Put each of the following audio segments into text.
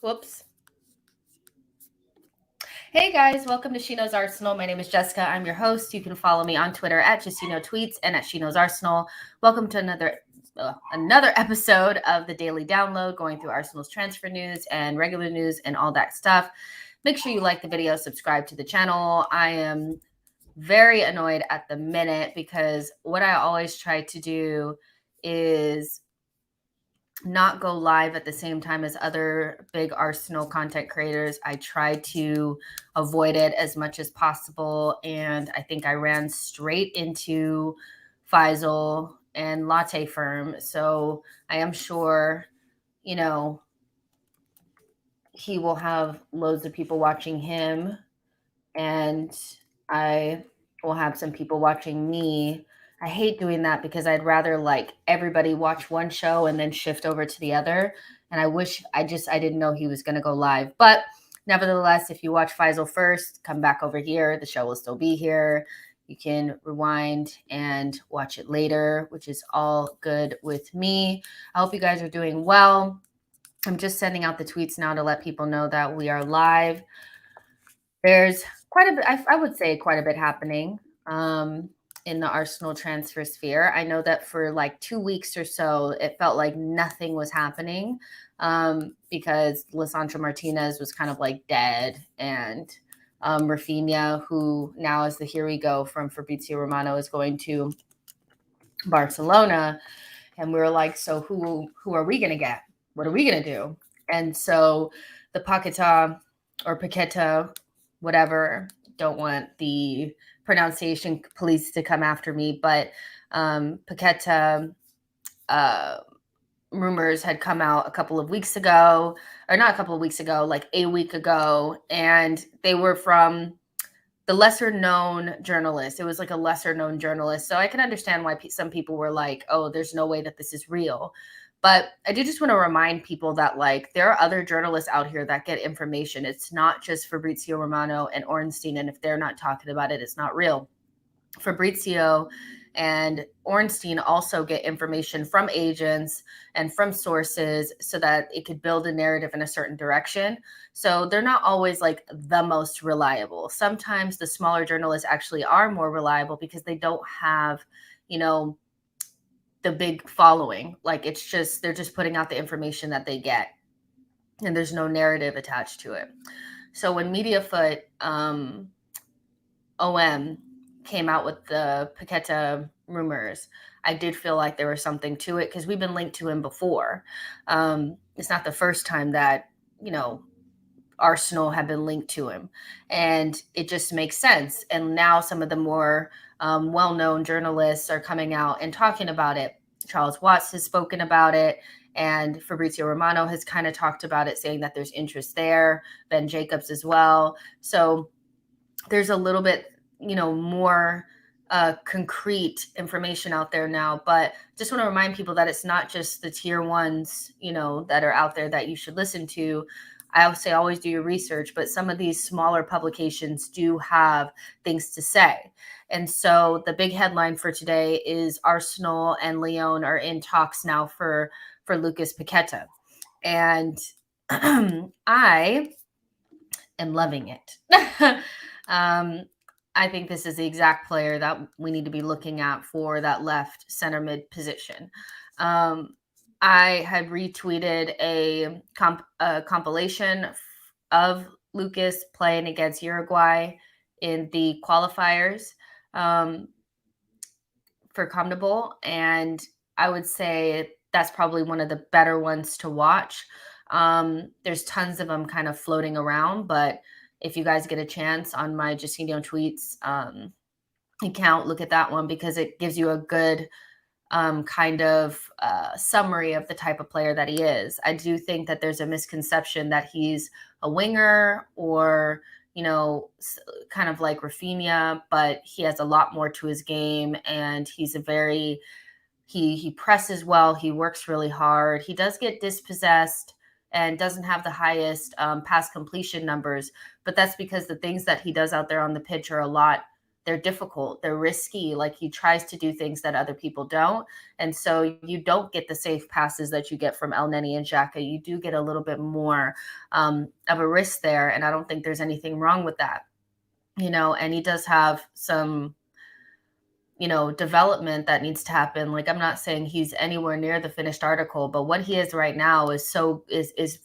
Whoops. Hey guys, welcome to SheKnowsArsenal. My name is Jessica. I'm your host. You can follow me on Twitter at JustTweets and at SheKnowsArsenal. Welcome to another episode of the Daily Download, going through Arsenal's transfer news and regular news and all that stuff. Make sure you like the video, subscribe to the channel. I am very annoyed at the minute because what I always try to do is not go live at the same time as other big Arsenal content creators. I try to avoid it as much as possible. And I think I ran straight into Faisal and Latte Firm. So I am sure, he will have loads of people watching him. And I will have some people watching me. I hate doing that because I'd rather everybody watch one show and then shift over to the other. And I wish I didn't know he was going to go live. But nevertheless, if you watch Faisal first, come back over here. The show will still be here. You can rewind and watch it later, which is all good with me. I hope you guys are doing well. I'm just sending out the tweets now to let people know that we are live. There's quite a bit, I would say quite a bit happening in the Arsenal transfer sphere. I know that for 2 weeks or so, it felt like nothing was happening because Lisandro Martinez was kind of dead, and Raphinha, who now is the here we go from Fabrizio Romano, is going to Barcelona. And we were like, so who are we going to get? What are we going to do? And so the Paqueta, whatever, don't want the pronunciation police to come after me, but Paqueta rumors had come out a couple of weeks ago, or not a couple of weeks ago, a week ago, and they were from the lesser known journalist. It was a lesser known journalist. So I can understand why some people were like, oh, there's no way that this is real. But I do just want to remind people that there are other journalists out here that get information. It's not just Fabrizio Romano and Ornstein. And if they're not talking about it, it's not real. Fabrizio and Ornstein also get information from agents and from sources so that it could build a narrative in a certain direction. So they're not always the most reliable. Sometimes the smaller journalists actually are more reliable because they don't have, the big following. They're just putting out the information that they get, and there's no narrative attached to it. So when Mediafoot OM came out with the Paqueta rumors, I did feel like there was something to it because we've been linked to him before. It's not the first time that, Arsenal have been linked to him, and it just makes sense. And now some of the more well-known journalists are coming out and talking about it. Charles Watts has spoken about it, and Fabrizio Romano has kind of talked about it, saying that there's interest there. Ben Jacobs as well. So there's a little bit, more concrete information out there now. But just want to remind people that it's not just the tier ones, that are out there that you should listen to. I would say always do your research, but some of these smaller publications do have things to say. And so the big headline for today is Arsenal and Lyon are in talks now for Lucas Paqueta. And I am loving it. I think this is the exact player that we need to be looking at for that left center mid position. I had retweeted a compilation of Lucas playing against Uruguay in the qualifiers for CONMEBOL, and I would say that's probably one of the better ones to watch. There's tons of them kind of floating around, but if you guys get a chance on my JustTweets account, look at that one because it gives you a good kind of summary of the type of player that he is. I do think that there's a misconception that he's a winger or, kind of like Raphinha, but he has a lot more to his game, and he's he presses well. He works really hard. He does get dispossessed and doesn't have the highest pass completion numbers, but that's because the things that he does out there on the pitch are a lot they're difficult, they're risky. Like, he tries to do things that other people don't. And so you don't get the safe passes that you get from El Neni and Xhaka. You do get a little bit more of a risk there. And I don't think there's anything wrong with that, and he does have some development that needs to happen. Like, I'm not saying he's anywhere near the finished article, but what he is right now is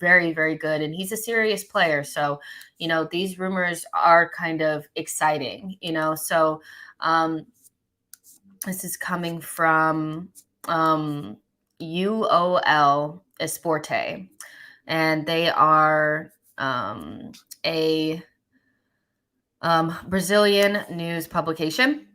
very, very good. And he's a serious player. So, these rumors are kind of exciting, so, this is coming from, UOL Esporte, and they are, a, Brazilian news publication.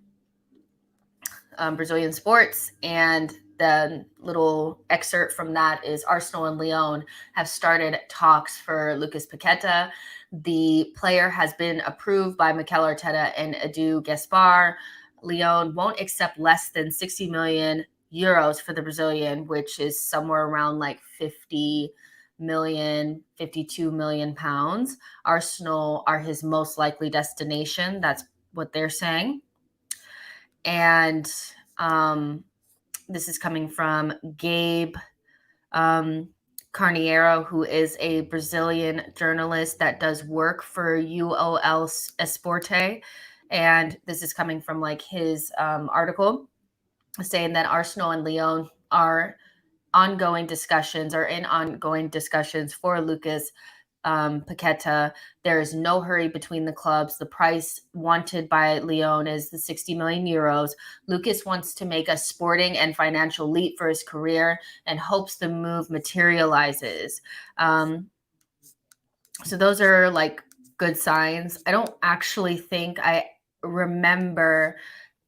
Brazilian sports, and the little excerpt from that is Arsenal and Lyon have started talks for Lucas Paqueta. The player has been approved by Mikel Arteta and Edu Gaspar. Lyon won't accept less than 60 million euros for the Brazilian, which is somewhere around like 50 million, 52 million pounds. Arsenal are his most likely destination. That's what they're saying. And this is coming from Gabe Carneiro, who is a Brazilian journalist that does work for UOL Esporte. And this is coming from like his article saying that Arsenal and Lyon are in ongoing discussions for Lucas Paqueta. There is no hurry between the clubs. The price wanted by Lyon is the 60 million euros. Lucas wants to make a sporting and financial leap for his career and hopes the move materializes. So those are like good signs. I don't actually think I remember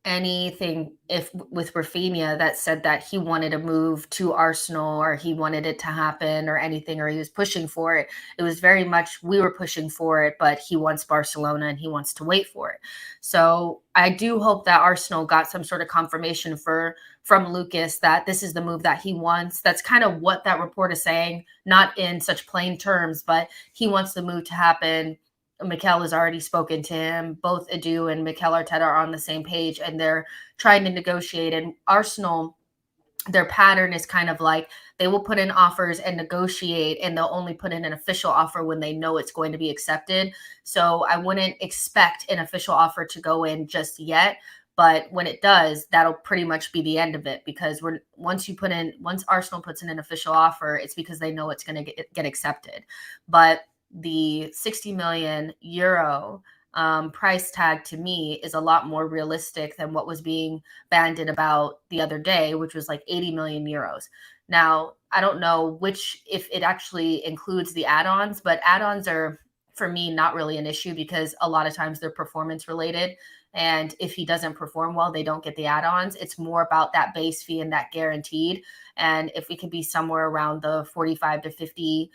anything with Raphinha that said that he wanted to move to Arsenal or he wanted it to happen or anything, or he was pushing for it. It was very much we were pushing for it, but he wants Barcelona and he wants to wait for it. So I do hope that Arsenal got some sort of confirmation from Lucas that this is the move that he wants. That's kind of what that report is saying, not in such plain terms, but he wants the move to happen. Mikel has already spoken to him. Both Edu and Mikel Arteta are on the same page, and they're trying to negotiate. And Arsenal, their pattern is kind of like they will put in offers and negotiate, and they'll only put in an official offer when they know it's going to be accepted. So I wouldn't expect an official offer to go in just yet. But when it does, that'll pretty much be the end of it, because once Arsenal puts in an official offer, it's because they know it's going to get accepted. But the 60 million euro price tag to me is a lot more realistic than what was being banded about the other day, which was like 80 million euros. Now, I don't know if it actually includes the add-ons, but add-ons are, for me, not really an issue because a lot of times they're performance related. And if he doesn't perform well, they don't get the add-ons. It's more about that base fee and that guaranteed. And if we could be somewhere around the 45 to 50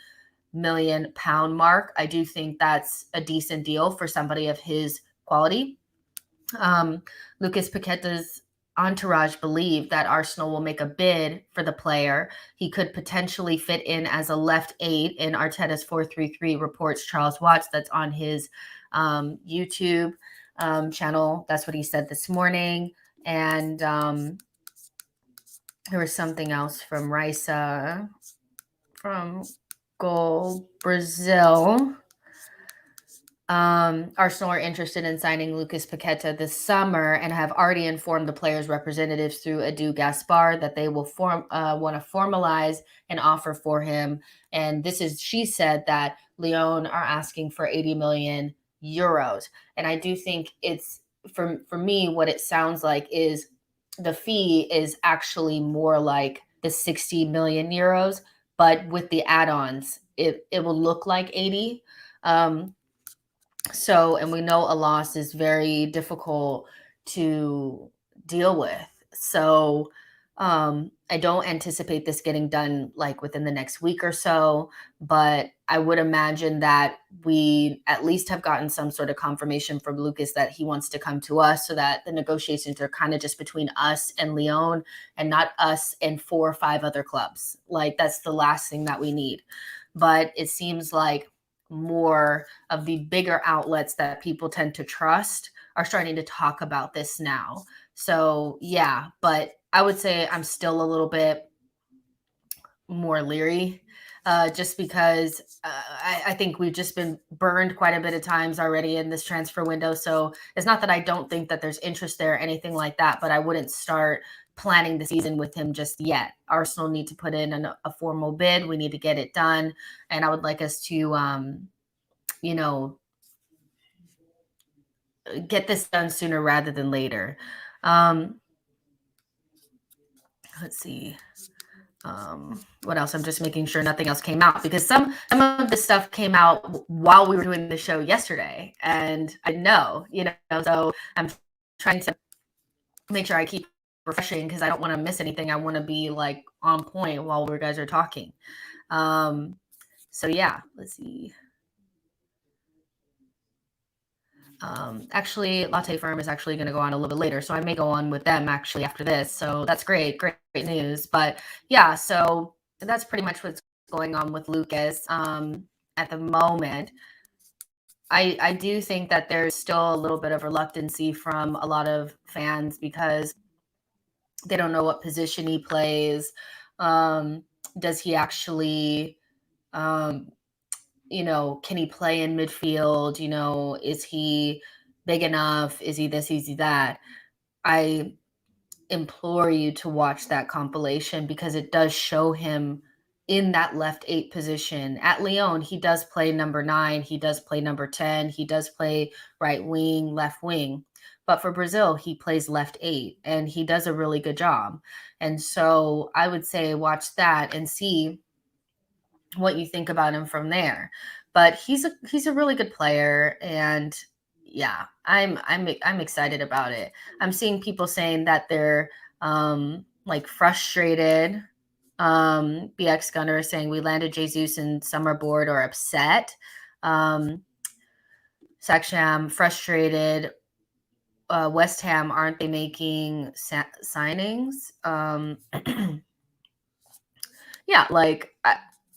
million pound mark, I do think that's a decent deal for somebody of his quality. Lucas Paqueta's entourage believe that Arsenal will make a bid for the player. He could potentially fit in as a left 8 in Arteta's 4-3-3, reports Charles Watts. That's on his YouTube channel. That's what he said this morning. And there was something else from Risa from Goal Brazil. Arsenal are interested in signing Lucas Paqueta this summer and have already informed the player's representatives through Edu Gaspar that they will want to formalize an offer for him. And she said that Lyon are asking for 80 million euros. And I do think it's, for me, what it sounds like is the fee is actually more like the 60 million euros, but with the add-ons, it will look like 80. So, and we know a loss is very difficult to deal with. So, I don't anticipate this getting done like within the next week or so, but I would imagine that we at least have gotten some sort of confirmation from Lucas that he wants to come to us, so that the negotiations are kind of just between us and Lyon and not us and 4 or 5 other clubs. Like, that's the last thing that we need. But it seems like more of the bigger outlets that people tend to trust are starting to talk about this now. So yeah, but I would say I'm still a little bit more leery, just because I think we've just been burned quite a bit of times already in this transfer window. So it's not that I don't think that there's interest there or anything like that, but I wouldn't start planning the season with him just yet. Arsenal need to put in a formal bid. We need to get it done, and I would like us to, you know, get this done sooner rather than later. Um, let's see. What else? I'm just making sure nothing else came out, because some of the stuff came out while we were doing the show yesterday, and I know, so I'm trying to make sure I keep refreshing because I don't want to miss anything. I want to be like on point while you guys are talking. So yeah, let's see. Actually, Latte Firm is actually going to go on a little bit later, so I may go on with them actually after this. So that's great news. But yeah, so that's pretty much what's going on with Lucas at the moment. I do think that there's still a little bit of reluctancy from a lot of fans because they don't know what position he plays. Does he actually can he play in midfield? Is he big enough? Is he this? Is he that? I implore you to watch that compilation because it does show him in that left 8 position. At Lyon, he does play number 9. He does play number 10. He does play right wing, left wing. But for Brazil, he plays left 8, and he does a really good job. And so I would say watch that and see what you think about him from there. But he's a really good player, and yeah, I'm excited about it. I'm seeing people saying that they're like frustrated. BX Gunner is saying we landed Jesus and some are bored or upset. Saksham frustrated. West Ham, aren't they making signings? Yeah, like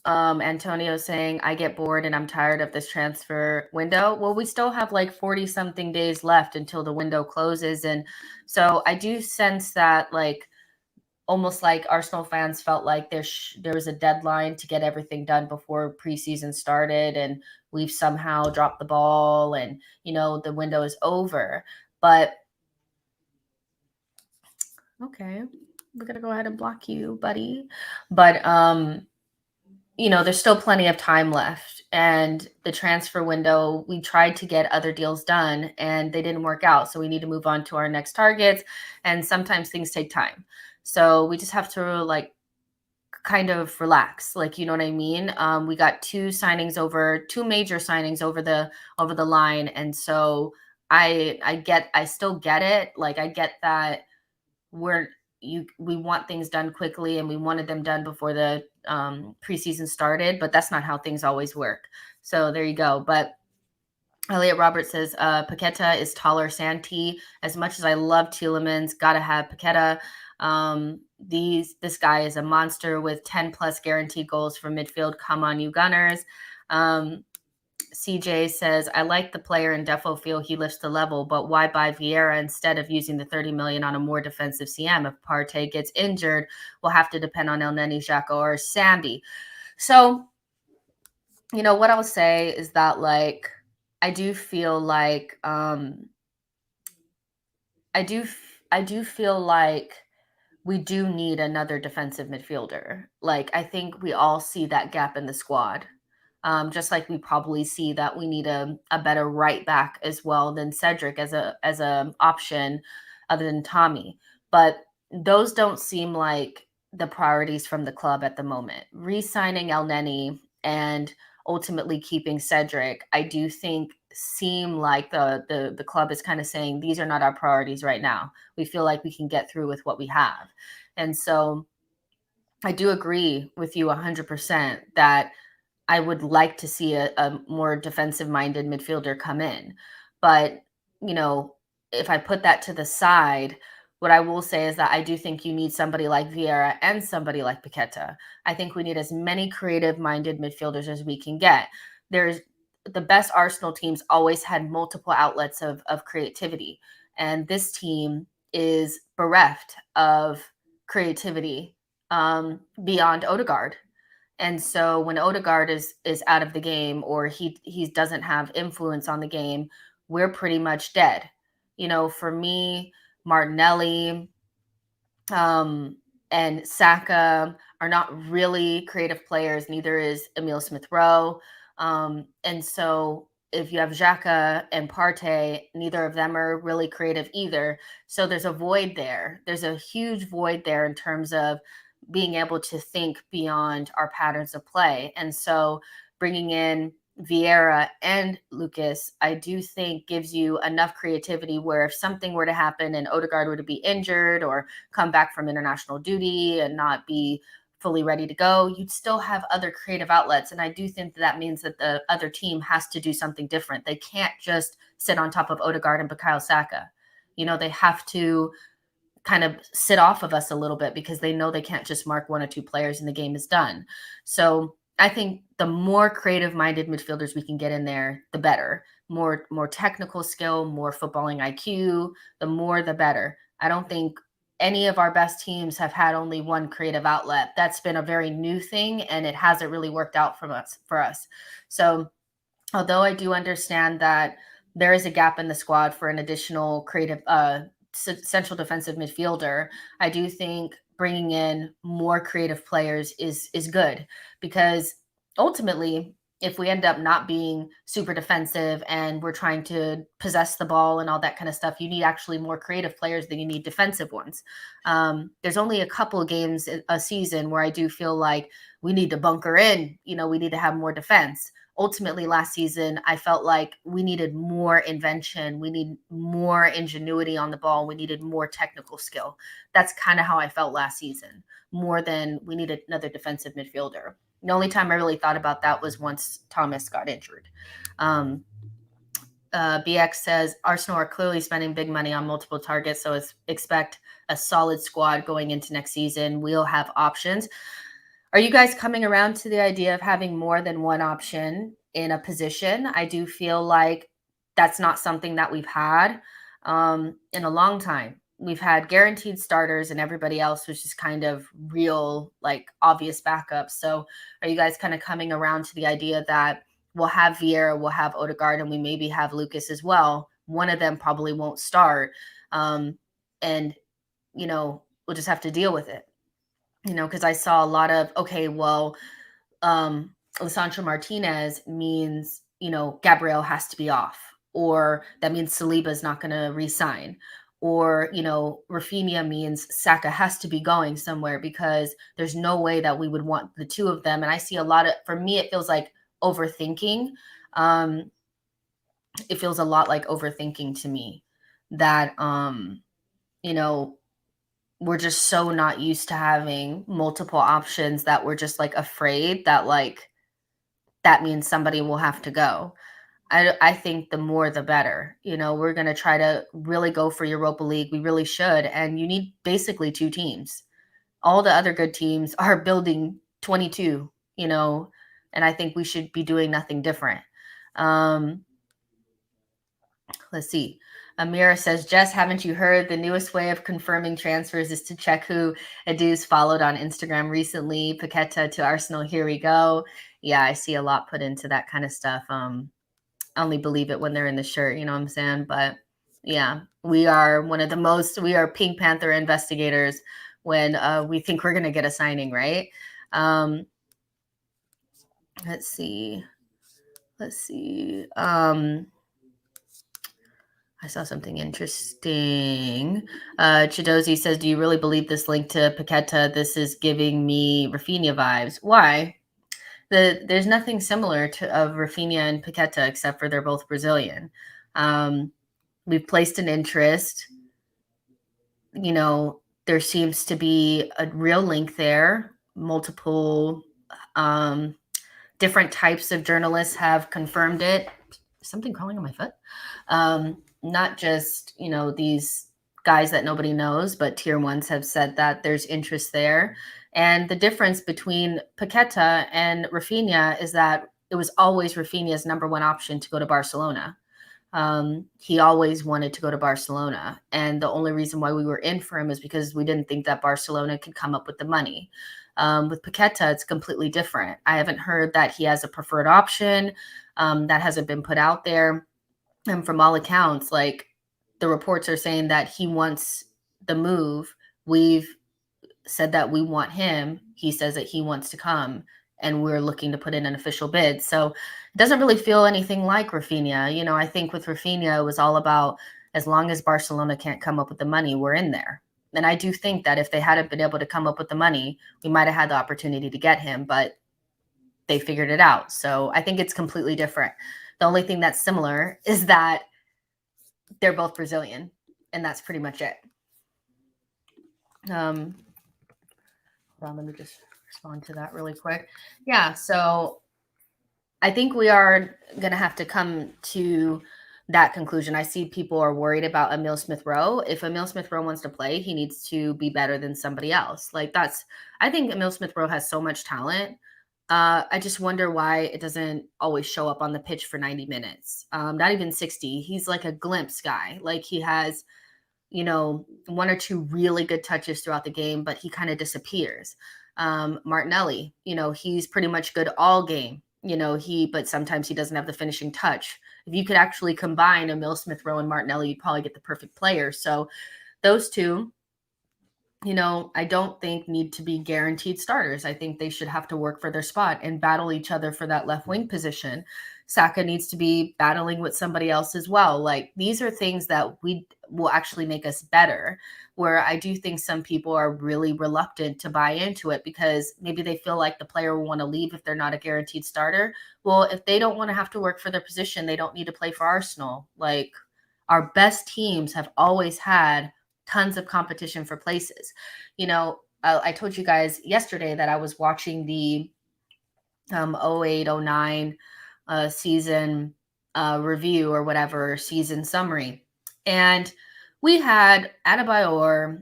Antonio saying, I get bored and I'm tired of this transfer window. Well, we still have like 40 something days left until the window closes. And so I do sense that like almost like Arsenal fans felt like there was a deadline to get everything done before preseason started. And we've somehow dropped the ball and, the window is over. But okay, we're going to go ahead and block you, buddy. But, there's still plenty of time left. And the transfer window, we tried to get other deals done and they didn't work out. So we need to move on to our next targets. And sometimes things take time. So we just have to like kind of relax. Like, you know what I mean? We got two major signings over the line. And so I still get it. Like I get that we want things done quickly and we wanted them done before the preseason started, but that's not how things always work. So there you go. But Elliot Roberts says Paqueta is taller Santi. As much as I love Tielemans, gotta have Paqueta. This guy is a monster with 10 plus guaranteed goals for midfield. Come on, you Gunners. CJ says, I like the player and defo feel he lifts the level, but why buy Vieira instead of using the 30 million on a more defensive CM? If Partey gets injured, we'll have to depend on El Neni, Xhaka, or Sambi. So, what I'll say is that, like, I do feel like, I do feel like we do need another defensive midfielder. Like, I think we all see that gap in the squad. Just like we probably see that we need a better right back as well than Cedric as a option other than Tommy. But those don't seem like the priorities from the club at the moment. Re-signing El Neni and ultimately keeping Cedric, I do think seem like the club is kind of saying these are not our priorities right now. We feel like we can get through with what we have. And so I do agree with you 100% that I would like to see a more defensive-minded midfielder come in. But, if I put that to the side, what I will say is that I do think you need somebody like Vieira and somebody like Paqueta. I think we need as many creative-minded midfielders as we can get. There's the best Arsenal teams always had multiple outlets of creativity. And this team is bereft of creativity beyond Odegaard. And so when Odegaard is out of the game, or he doesn't have influence on the game, we're pretty much dead. For me, Martinelli, um, and Saka are not really creative players. Neither is Emile Smith Rowe. And so if you have Xhaka and Partey, neither of them are really creative either. So there's a void there. There's a huge void there in terms of being able to think beyond our patterns of play. And so bringing in Vieira and Lucas, I do think gives you enough creativity where if something were to happen and Odegaard were to be injured or come back from international duty and not be fully ready to go, you'd still have other creative outlets. And I do think that means that the other team has to do something different. They can't just sit on top of Odegaard and Bukayo Saka. They have to kind of sit off of us a little bit because they know they can't just mark one or two players and the game is done. So I think the more creative-minded midfielders we can get in there, the better. More technical skill, more footballing IQ, the more the better. I don't think any of our best teams have had only one creative outlet. That's been a very new thing, and it hasn't really worked out for us. So although I do understand that there is a gap in the squad for an additional creative central defensive midfielder, I do think bringing in more creative players is good, because ultimately, if we end up not being super defensive and we're trying to possess the ball and all that kind of stuff, you need actually more creative players than you need defensive ones. There's only a couple of games a season where I do feel like we need to bunker in, we need to have more defense. Ultimately, last season, I felt like we needed more invention. We need more ingenuity on the ball. We needed more technical skill. That's kind of how I felt last season, more than we needed another defensive midfielder. The only time I really thought about that was once Thomas got injured. BX says, Arsenal are clearly spending big money on multiple targets, so expect a solid squad going into next season. We'll have options. Are you guys coming around to the idea of having more than one option in a position? I do feel like that's not something that we've had in a long time. We've had guaranteed starters and everybody else was just kind of real, like obvious backups. So are you guys kind of coming around to the idea that we'll have Vieira, we'll have Odegaard, and we maybe have Lucas as well? One of them probably won't start. And, we'll just have to deal with it. Because I saw a lot of, Lisandro Martinez means, Gabriel has to be off, or that means Saliba's not going to re-sign, or, Raphinha means Saka has to be going somewhere, because there's no way that we would want the two of them. And I see a lot of, for me, it feels like overthinking. It feels a lot like overthinking to me that, we're just so not used to having multiple options that we're just like afraid that that means somebody will have to go. I think the more the better. We're going to try to really go for Europa League. We really should. And you need basically two teams. All the other good teams are building 22, and I think we should be doing nothing different. Let's see. Amira says, Jess, haven't you heard? The newest way of confirming transfers is to check who Edu's followed on Instagram recently. Paqueta to Arsenal, here we go. Yeah, I see a lot put into that kind of stuff. I only believe it when they're in the shirt, you know what I'm saying? But yeah, we are we are Pink Panther investigators when we think we're going to get a signing, right? Let's see. I saw something interesting. Chidozi says, do you really believe this link to Paqueta? This is giving me Raphinha vibes. Why? There's nothing similar of Raphinha and Paqueta except for they're both Brazilian. We've placed an interest. There seems to be a real link there. Multiple different types of journalists have confirmed it. Something crawling on my foot. Not just, these guys that nobody knows, but tier ones have said that there's interest there. And the difference between Paqueta and Raphinha is that it was always Raphinha's number one option to go to Barcelona. He always wanted to go to Barcelona. And the only reason why we were in for him is because we didn't think that Barcelona could come up with the money. With Paqueta, it's completely different. I haven't heard that he has a preferred option. That hasn't been put out there. And from all accounts, like the reports are saying that he wants the move. We've said that we want him. He says that he wants to come, and we're looking to put in an official bid. So it doesn't really feel anything like Raphinha. You know, I think with Raphinha, it was all about as long as Barcelona can't come up with the money, we're in there. And I do think that if they hadn't been able to come up with the money, we might have had the opportunity to get him, but they figured it out. So I think it's completely different. The only thing that's similar is that they're both Brazilian, and that's pretty much it. Hold on, let me just respond to that really quick. Yeah, so I think we are going to have to come to that conclusion. I see people are worried about Emile Smith Rowe. If Emile Smith Rowe wants to play, he needs to be better than somebody else. Like I think Emile Smith Rowe has so much talent. I just wonder why it doesn't always show up on the pitch for 90 minutes. Not even 60. He's like a glimpse guy. Like he has, you know, one or two really good touches throughout the game, but he kind of disappears. Martinelli, you know, he's pretty much good all game. You know, but sometimes he doesn't have the finishing touch. If you could actually combine Emile Smith Rowe and Martinelli, you'd probably get the perfect player. So those two, you know, I don't think need to be guaranteed starters. I think they should have to work for their spot and battle each other for that left wing position. Saka needs to be battling with somebody else as well. Like these are things that will actually make us better, where I do think some people are really reluctant to buy into it because maybe they feel like the player will want to leave if they're not a guaranteed starter. Well, if they don't want to have to work for their position, they don't need to play for Arsenal. Like our best teams have always had tons of competition for places. You know, I told you guys yesterday that I was watching the 08-09 season review or whatever, season summary. And we had Adebayor,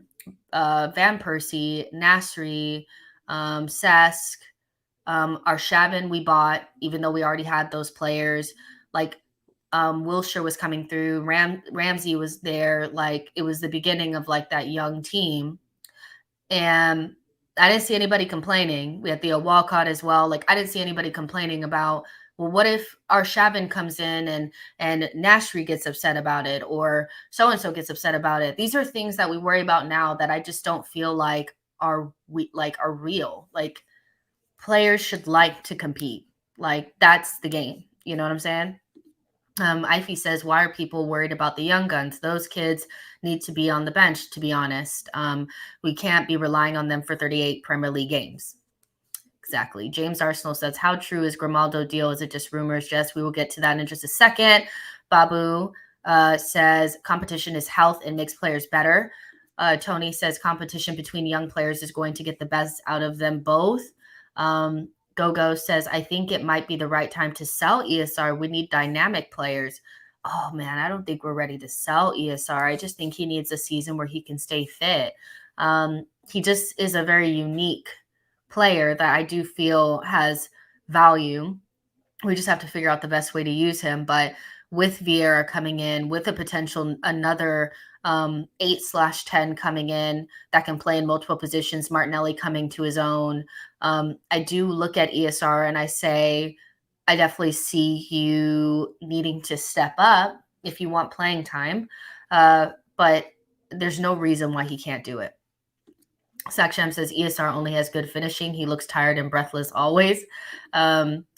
Van Persie, Nasri, Cesc, Arshavin we bought, even though we already had those players. Like Wilshere was coming through. Ramsey was there. Like it was the beginning of like that young team. And I didn't see anybody complaining. We had Theo Walcott as well. Like I didn't see anybody complaining about, well, what if Arshavin comes in and Nasri gets upset about it, or so-and-so gets upset about it. These are things that we worry about now that I just don't feel like are real. Like players should like to compete. Like that's the game. You know what I'm saying? Ify says, why are people worried about the young guns? Those kids need to be on the bench, to be honest. We can't be relying on them for 38 Premier League games. Exactly. James Arsenal says, how true is Grimaldo deal? Is it just rumors? Jess, we will get to that in just a second. Babu says, competition is health and makes players better. Tony says, competition between young players is going to get the best out of them both. Gogo says, I think it might be the right time to sell ESR. We need dynamic players. Oh, man, I don't think we're ready to sell ESR. I just think he needs a season where he can stay fit. He just is a very unique player that I do feel has value. We just have to figure out the best way to use him. But with Vieira coming in, with a potential another 8/10 coming in that can play in multiple positions, Martinelli coming to his own, I do look at ESR and I say, I definitely see you needing to step up if you want playing time. But there's no reason why he can't do it. Saksham says ESR only has good finishing. He looks tired and breathless always.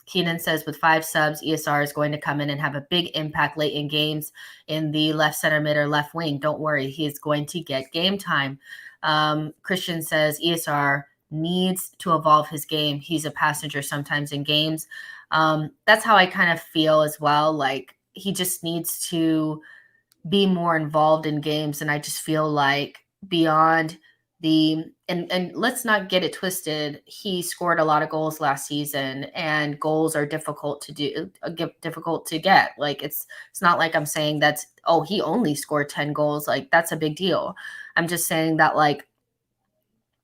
Keenan says with 5 subs, ESR is going to come in and have a big impact late in games in the left center mid or left wing. Don't worry, he is going to get game time. Christian says ESR needs to evolve his game. He's a passenger sometimes in games. That's how I kind of feel as well. Like he just needs to be more involved in games. And I just feel like beyond and let's not get it twisted. He scored a lot of goals last season, and goals are difficult to get. Like it's not like I'm saying that's, oh, he only scored 10 goals. Like that's a big deal. I'm just saying that like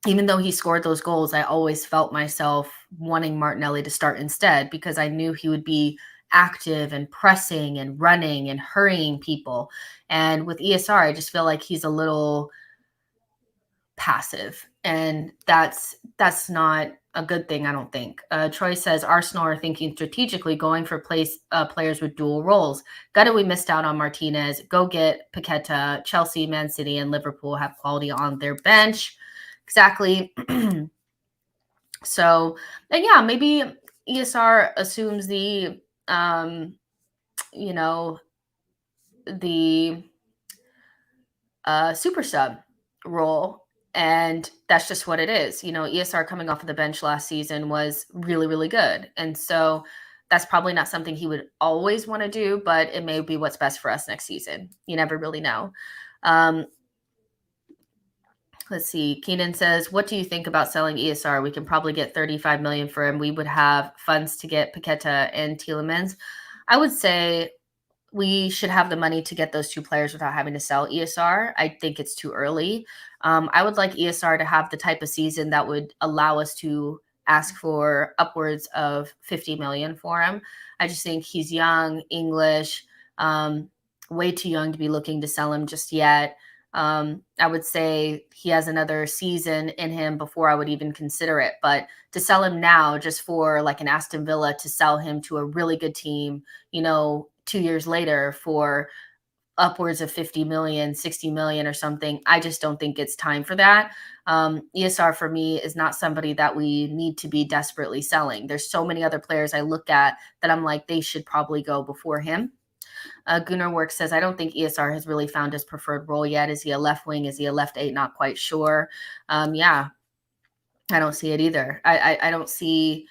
even though he scored those goals, I always felt myself wanting Martinelli to start instead because I knew he would be active and pressing and running and hurrying people. And with ESR, I just feel like he's a little passive, and that's not a good thing, I don't think. Troy says Arsenal are thinking strategically, going for players with dual roles. Gutted we missed out on Martinez. Go get Paqueta. Chelsea, Man City, and Liverpool have quality on their bench. Exactly. So, and yeah, maybe ESR assumes the you know the super sub role. And that's just what it is. ESR coming off of the bench last season was really, really good. And so that's probably not something he would always want to do, but it may be what's best for us next season. You never really know. Let's see. Keenan says, what do you think about selling ESR? We can probably get 35 million for him. We would have funds to get Paqueta and Tielemans. I would say we should have the money to get those two players without having to sell ESR. I think it's too early. I would like ESR to have the type of season that would allow us to ask for upwards of 50 million for him. I just think he's young, English, way too young to be looking to sell him just yet. I would say he has another season in him before I would even consider it. But to sell him now, just for like an Aston Villa, to sell him to a really good team, 2 years later for upwards of 50 million, 60 million or something, I just don't think it's time for that. ESR for me is not somebody that we need to be desperately selling. There's so many other players I look at that I'm like, they should probably go before him. Gunnar Works says, I don't think ESR has really found his preferred role yet. Is he a left wing? Is he a left 8? Not quite sure. Yeah, I don't see it either. I don't see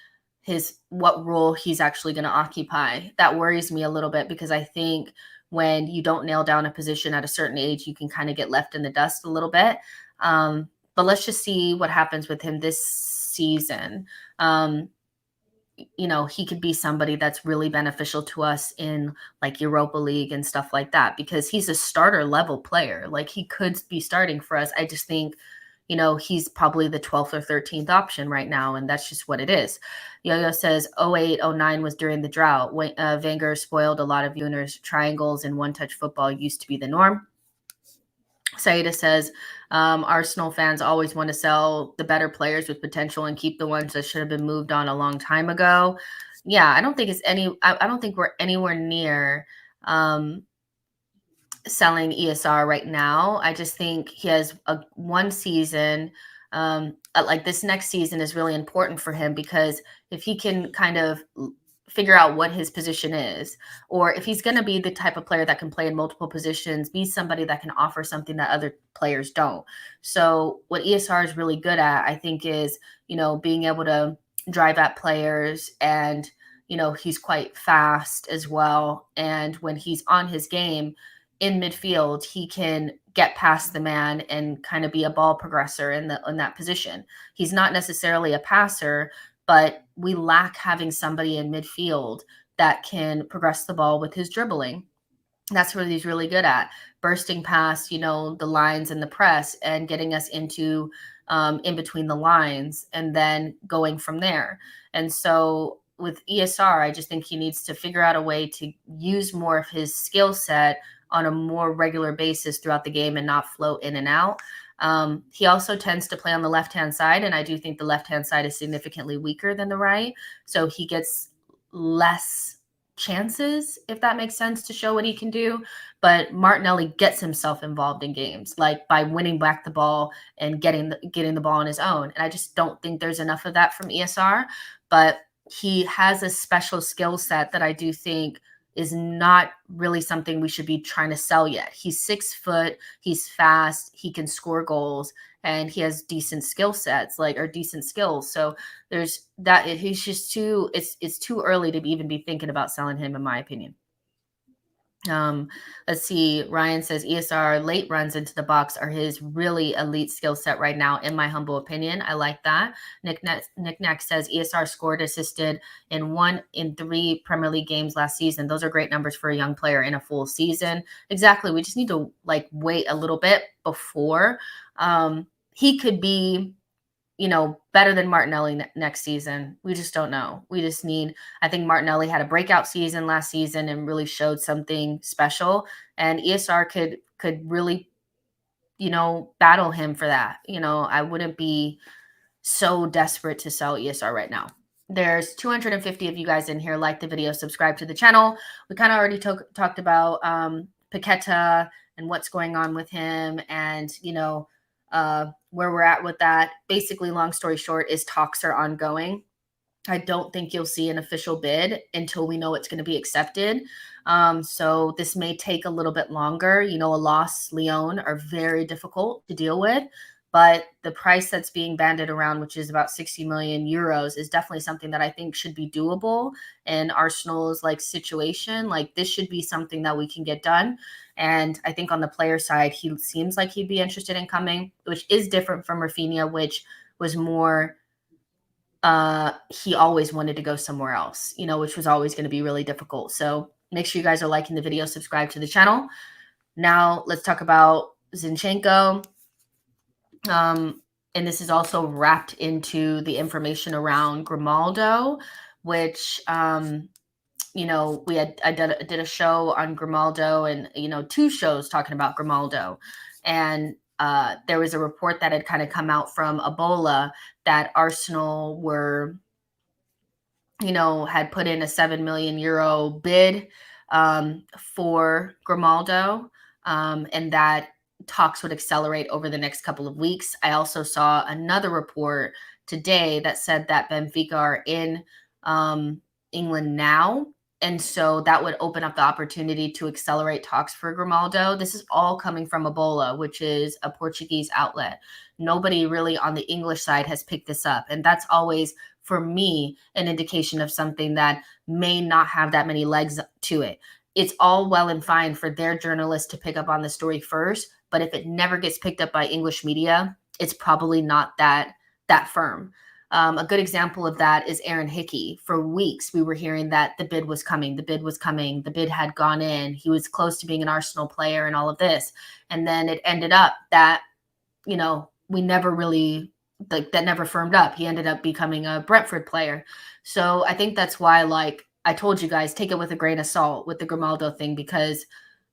what role he's actually going to occupy. That worries me a little bit because I think when you don't nail down a position at a certain age, you can kind of get left in the dust a little bit. But let's just see what happens with him this season. He could be somebody that's really beneficial to us in like Europa League and stuff like that because he's a starter level player. Like he could be starting for us. I just think, he's probably the 12th or 13th option right now, and that's just what it is. Yo-Yo says 08-09 was during the drought. Wenger spoiled a lot of winners. Triangles and one-touch football used to be the norm. Saida says, Arsenal fans always want to sell the better players with potential and keep the ones that should have been moved on a long time ago. Yeah, I don't think we're anywhere near selling ESR right now. I just think he has one season. Like this next season is really important for him because if he can kind of figure out what his position is, or if he's going to be the type of player that can play in multiple positions, be somebody that can offer something that other players don't. So what ESR is really good at, I think, is, being able to drive at players, and, he's quite fast as well. And when he's on his game in midfield, he can get past the man and kind of be a ball progressor in that position. He's not necessarily a passer, but we lack having somebody in midfield that can progress the ball with his dribbling. That's what he's really good at, bursting past, the lines and the press and getting us into in between the lines and then going from there. And so with ESR, I just think he needs to figure out a way to use more of his skill set on a more regular basis throughout the game and not float in and out. He also tends to play on the left-hand side, and I do think the left-hand side is significantly weaker than the right. So he gets less chances, if that makes sense, to show what he can do. But Martinelli gets himself involved in games, like by winning back the ball and getting the ball on his own. And I just don't think there's enough of that from ESR. But he has a special skill set that I do think is not really something we should be trying to sell yet. He's 6 foot, he's fast, he can score goals, and he has decent skill sets, or decent skills. So there's that. He's just it's too early to even be thinking about selling him, in my opinion. Let's see. Ryan says ESR late runs into the box are his really elite skill set right now, in my humble opinion. I like that. Nick Nack says ESR scored, assisted in 1 in 3 Premier League games last season. Those are great numbers for a young player in a full season. Exactly. We just need to wait a little bit before he could be better than Martinelli next season. We just don't know. We just need, I think Martinelli had a breakout season last season and really showed something special. And ESR could really, battle him for that. I wouldn't be so desperate to sell ESR right now. There's 250 of you guys in here. Like the video, subscribe to the channel. We kind of already talked about Paqueta and what's going on with him, and where we're at with that. Basically, long story short, is talks are ongoing. I don't think you'll see an official bid until we know it's going to be accepted. So this may take a little bit longer. A loss, Lyon, are very difficult to deal with. But the price that's being banded around, which is about 60 million euros, is definitely something that I think should be doable in Arsenal's situation. This should be something that we can get done. And I think on the player side, he seems like he'd be interested in coming, which is different from Raphinha, which was more he always wanted to go somewhere else, which was always going to be really difficult. So make sure you guys are liking the video, subscribe to the channel. Now let's talk about Zinchenko. And this is also wrapped into the information around Grimaldo, which, I did a show on Grimaldo and, 2 shows talking about Grimaldo. And there was a report that had kind of come out from Ebola that Arsenal were, had put in a 7 million euro bid for Grimaldo, and that talks would accelerate over the next couple of weeks. I also saw another report today that said that Benfica are in England now. And so that would open up the opportunity to accelerate talks for Grimaldo. This is all coming from Ebola, which is a Portuguese outlet. Nobody really on the English side has picked this up. And that's always, for me, an indication of something that may not have that many legs to it. It's all well and fine for their journalists to pick up on the story first, but if it never gets picked up by English media, it's probably not that firm. A good example of that is Aaron Hickey. For weeks, we were hearing that the bid was coming. The bid was coming. The bid had gone in. He was close to being an Arsenal player and all of this. And then it ended up that, we never really, that never firmed up. He ended up becoming a Brentford player. So I think that's why, I told you guys, take it with a grain of salt with the Grimaldo thing, because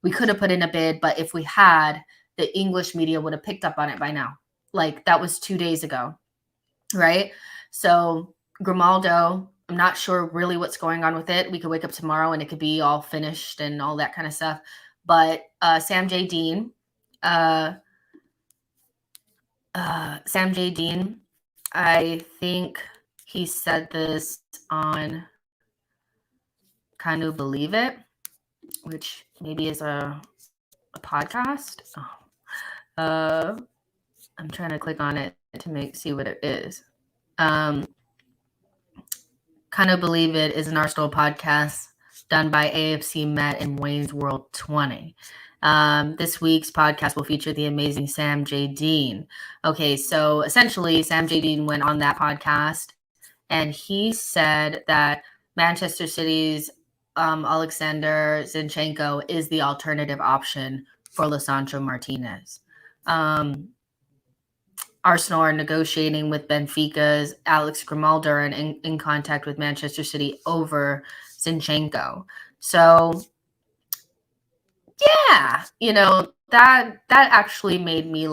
we could have put in a bid, but if we had, the English media would have picked up on it by now. That was 2 days ago, right? So Grimaldo, I'm not sure really what's going on with it. We could wake up tomorrow and it could be all finished and all that kind of stuff. But Sam J. Dean, I think he said this on Kind of Believe It, which maybe is a podcast. I'm trying to click on it to see what it is. Kind of Believe It is an Arsenal podcast done by AFC Met and Wayne's World 20. This week's podcast will feature the amazing Sam J. Dean. Okay, so essentially Sam J. Dean went on that podcast and he said that Manchester City's Alexander Zinchenko is the alternative option for Lisandro Martinez. Arsenal are negotiating with Benfica's Alex Grimaldo and in contact with Manchester City over Zinchenko. So, yeah, that actually made me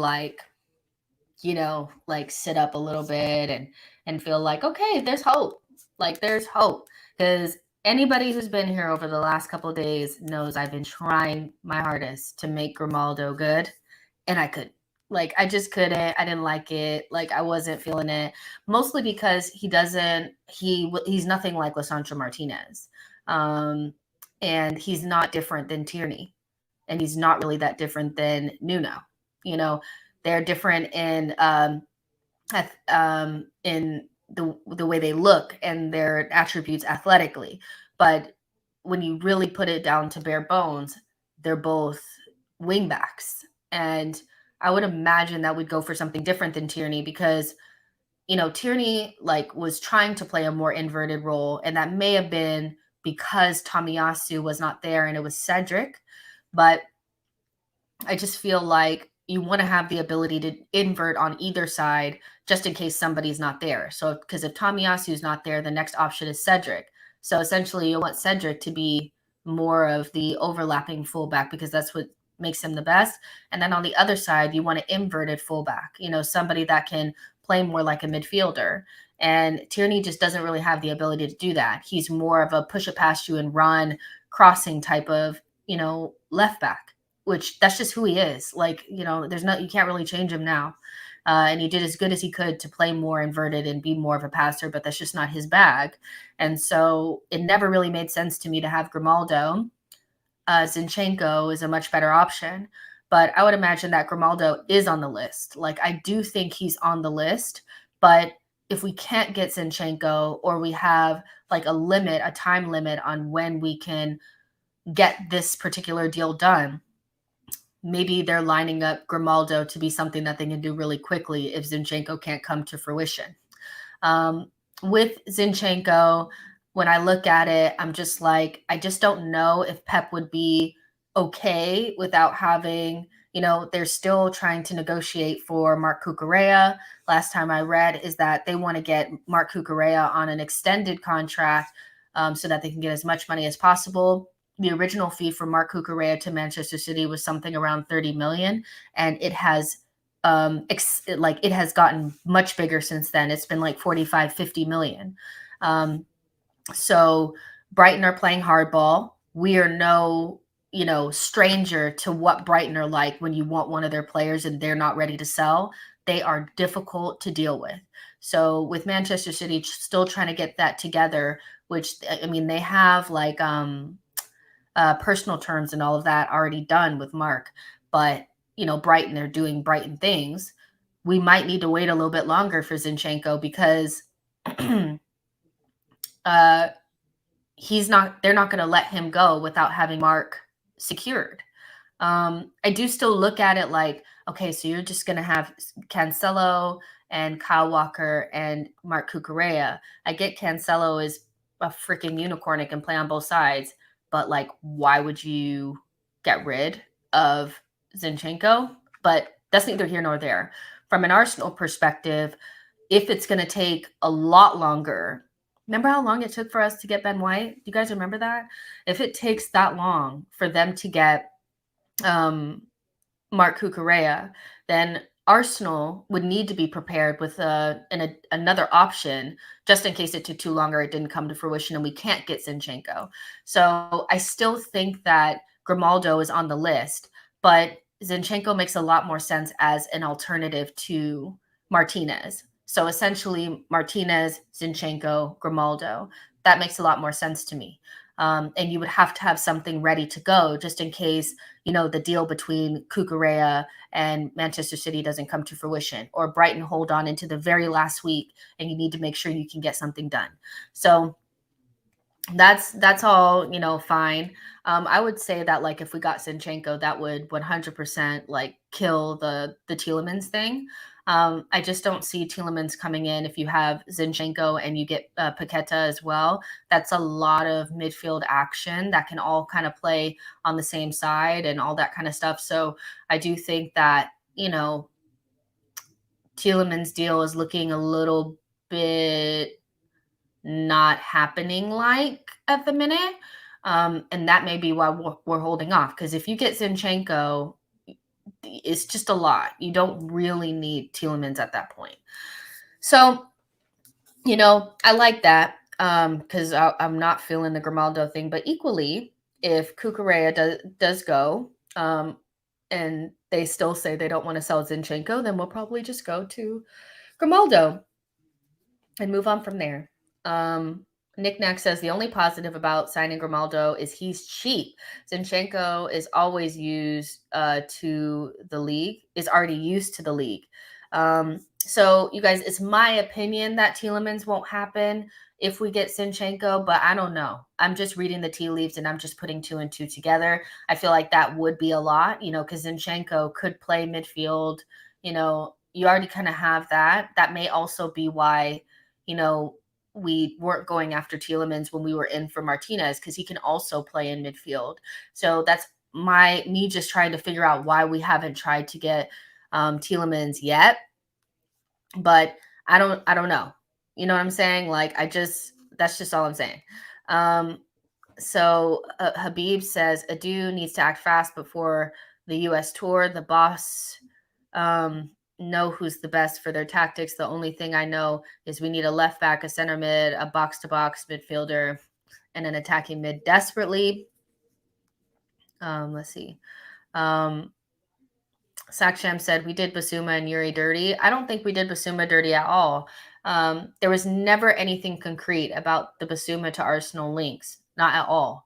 sit up a little bit and feel like, okay, there's hope. There's hope. Because anybody who's been here over the last couple of days knows I've been trying my hardest to make Grimaldo good, and I couldn't. I just couldn't. I didn't like it. I wasn't feeling it. Mostly because he's nothing like Lisandro Martinez. And he's not different than Tierney. And he's not really that different than Nuno. They're different in the way they look and their attributes athletically. But when you really put it down to bare bones, they're both wingbacks. And I would imagine that would go for something different than Tierney because, Tierney was trying to play a more inverted role. And that may have been because Tomiyasu was not there and it was Cedric. But I just feel like you want to have the ability to invert on either side just in case somebody's not there. So, because if Tomiyasu's not there, the next option is Cedric. So essentially, you want Cedric to be more of the overlapping fullback because that's what makes him the best. And then on the other side, you want an inverted fullback, somebody that can play more like a midfielder. And Tierney just doesn't really have the ability to do that. He's more of a push it past you and run crossing type of, left back, which that's just who he is. Like, you can't really change him now. And he did as good as he could to play more inverted and be more of a passer, but that's just not his bag. And so it never really made sense to me to have Grimaldo. Zinchenko is a much better option, but I would imagine that Grimaldo is on the list. Like, I do think he's on the list, but if we can't get Zinchenko, or we have like a time limit on when we can get this particular deal done, maybe they're lining up Grimaldo to be something that they can do really quickly if Zinchenko can't come to fruition. With Zinchenko, when I look at it, I'm just like, I just don't know if Pep would be okay without having, they're still trying to negotiate for Marc Cucurella. Last time I read is that they want to get Marc Cucurella on an extended contract so that they can get as much money as possible. The original fee for Marc Cucurella to Manchester City was something around 30 million, and it has it has gotten much bigger since then. It's been like 45, 50 million. So Brighton are playing hardball. We are no, stranger to what Brighton are like when you want one of their players and they're not ready to sell. They are difficult to deal with. So with Manchester City still trying to get that together, which, I mean, they have like personal terms and all of that already done with Mark, but Brighton, they're doing Brighton things. We might need to wait a little bit longer for Zinchenko because they're not going to let him go without having Mark secured. I do still look at it like, okay, so you're just going to have Cancelo and Kyle Walker and Marc Cucurella. I get Cancelo is a freaking unicorn. It can play on both sides, but like, why would you get rid of Zinchenko? But that's neither here nor there. From an Arsenal perspective, if it's going to take a lot longer, remember how long it took for us to get Ben White? Do you guys remember that? If it takes that long for them to get Marc Cucurella, then Arsenal would need to be prepared with another option just in case it took too long or it didn't come to fruition and we can't get Zinchenko. So I still think that Grimaldo is on the list, but Zinchenko makes a lot more sense as an alternative to Martinez. So essentially Martinez, Zinchenko, Grimaldo. That makes a lot more sense to me. And you would have to have something ready to go just in case, the deal between Cucurella and Manchester City doesn't come to fruition, or Brighton hold on into the very last week and you need to make sure you can get something done. So that's all, fine. I would say that like if we got Zinchenko, that would 100% like kill the Tielemans thing. I just don't see Tielemans coming in if you have Zinchenko and you get Paqueta as well. That's a lot of midfield action that can all kind of play on the same side and all that kind of stuff. So I do think that, Tielemans' deal is looking a little bit not happening like at the minute. And that may be why we're holding off. Because if you get Zinchenko, it's just a lot. You don't really need Tielemans at that point. So, I like that because I'm not feeling the Grimaldo thing. But equally, if Cucurella does go and they still say they don't want to sell Zinchenko, then we'll probably just go to Grimaldo and move on from there. Nick Nack says the only positive about signing Grimaldo is he's cheap. Zinchenko is always used to the league, is already used to the league. So you guys, it's my opinion that Tielemans won't happen if we get Zinchenko, but I don't know. I'm just reading the tea leaves and I'm just putting 2 and 2 together. I feel like that would be a lot, because Zinchenko could play midfield. You already kind of have that. That may also be why, we weren't going after Tielemans when we were in for Martinez, because he can also play in midfield. So that's me just trying to figure out why we haven't tried to get Tielemans yet. But I don't know. You know what I'm saying? Like that's just all I'm saying. Um, so Habib says Adu needs to act fast before the U.S. tour. The boss know who's the best for their tactics. The only thing I know is we need a left back, a center mid, a box-to-box midfielder, and an attacking mid desperately. Let's see. Saksham said we did Basuma and Yuri dirty. I don't think we did Basuma dirty at all. There was never anything concrete about the Basuma to Arsenal links, not at all.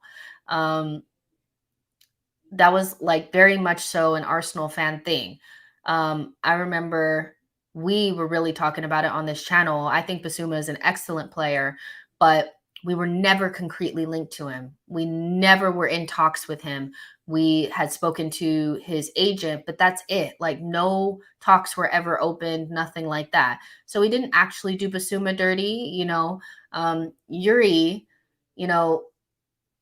That was like very much so an Arsenal fan thing. I remember we were really talking about it on this channel. I think Basuma is an excellent player, but we were never concretely linked to him. We never were in talks with him. We had spoken to his agent, but that's it. Like no talks were ever opened, nothing like that. So we didn't actually do Basuma dirty, Yuri,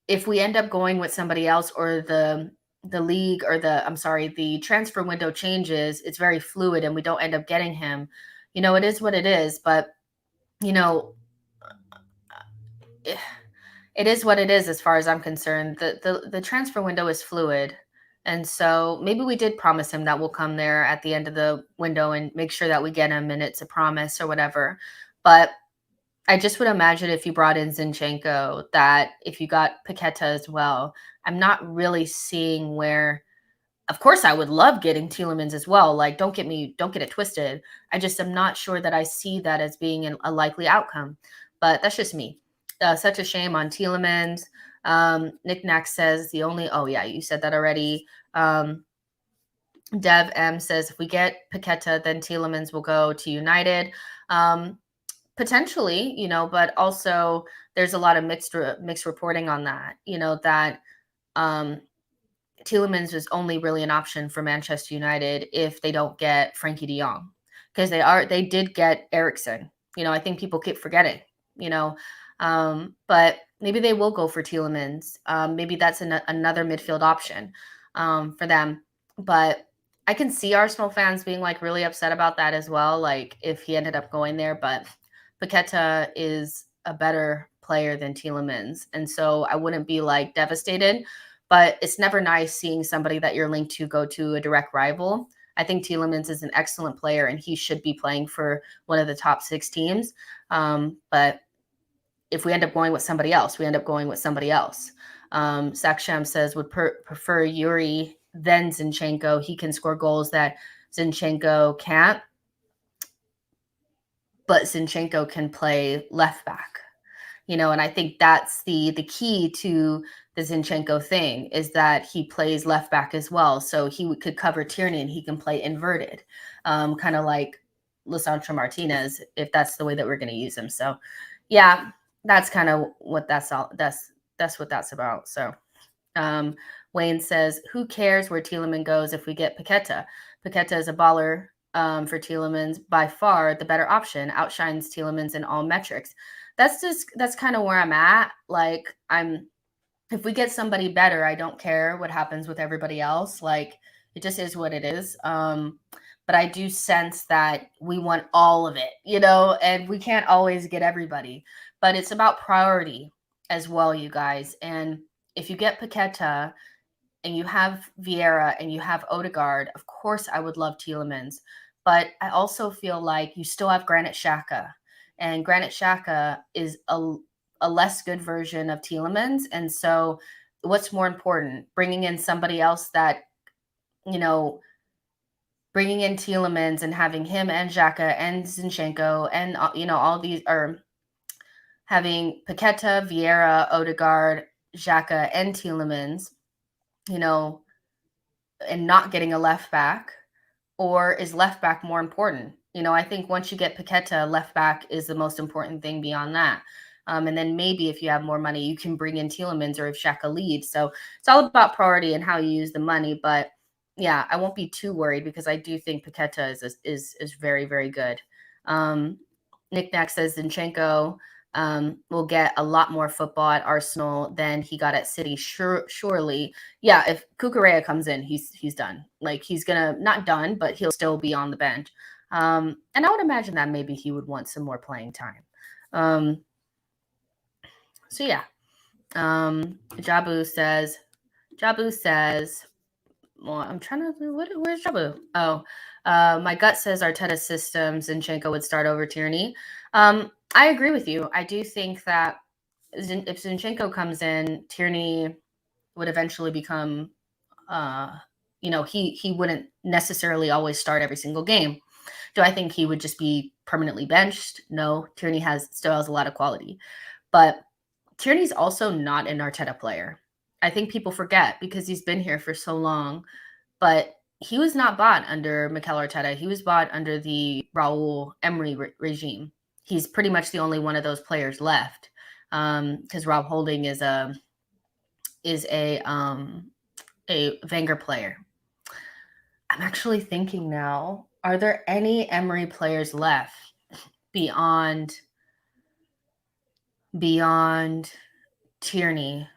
if we end up going with somebody else or the league or the transfer window changes, it's very fluid and we don't end up getting him, it is what it is. But, it is what it is as far as I'm concerned. The transfer window is fluid. And so maybe we did promise him that we'll come there at the end of the window and make sure that we get him and it's a promise or whatever. But I just would imagine if you brought in Zinchenko, that if you got Paqueta as well, I'm not really seeing where. Of course, I would love getting Tielemans as well. Like, don't get it twisted. I just am not sure that I see that as being a likely outcome. But that's just me. Such a shame on Tielemans. Nick Nack says oh yeah, you said that already. Dev M says if we get Paqueta, then Tielemans will go to United. Potentially, but also there's a lot of mixed reporting on that, that Tielemans is only really an option for Manchester United if they don't get Frankie de Jong, because they did get Eriksen. I think people keep forgetting, but maybe they will go for Tielemans. Maybe that's another midfield option for them. But I can see Arsenal fans being like really upset about that as well, like if he ended up going there. But Paqueta is a better player than Tielemans, and so I wouldn't be like devastated. But it's never nice seeing somebody that you're linked to go to a direct rival. I think Tielemans is an excellent player, and he should be playing for one of the top 6 teams. But if we end up going with somebody else, we end up going with somebody else. Saksham says would prefer Yuri then Zinchenko. He can score goals that Zinchenko can't. But Zinchenko can play left back, and I think that's the key to the Zinchenko thing is that he plays left back as well. So he could cover Tierney and he can play inverted, kind of like Lisandro Martinez, if that's the way that we're going to use him. So yeah, that's kind of what that's what that's about. So Wayne says, who cares where Tielemans goes if we get Paqueta? Paqueta is a baller. For Tielemans, by far the better option, outshines Tielemans in all metrics. That's kind of where I'm at. Like if we get somebody better, I don't care what happens with everybody else. Like it just is what it is. But I do sense that we want all of it, and we can't always get everybody. But it's about priority as well, you guys. And if you get Paqueta and you have Vieira and you have Odegaard, of course I would love Tielemans. But I also feel like you still have Granit Xhaka. And Granit Xhaka is a less good version of Tielemans. And so what's more important? Bringing in somebody else that, bringing in Tielemans and having him and Xhaka and Zinchenko and, all these are having Paqueta, Vieira, Odegaard, Xhaka, and Tielemans, and not getting a left back, or is left back more important? I think once you get Paqueta, left back is the most important thing beyond that. And then maybe if you have more money, you can bring in Tielemans or if Xhaka leaves. So it's all about priority and how you use the money. But yeah, I won't be too worried because I do think Paqueta is very, very good. Nick Nack says Zinchenko will get a lot more football at Arsenal than he got at City. Surely, yeah. If Cucurella comes in, he's done. Like he's gonna not done, but he'll still be on the bench. And I would imagine that maybe he would want some more playing time. So yeah. Jabu says. Well, I'm trying to. Where's Jabu? Oh, my gut says Arteta's system, Zinchenko would start over Tierney. I agree with you. I do think that if Zinchenko comes in, Tierney would eventually become, he wouldn't necessarily always start every single game. Do I think he would just be permanently benched? No, Tierney still has a lot of quality. But Tierney's also not an Arteta player. I think people forget because he's been here for so long. But he was not bought under Mikel Arteta. He was bought under the Raul Emery regime. He's pretty much the only one of those players left because Rob Holding is a Wenger player. I'm actually thinking now, are there any Emery players left beyond Tierney?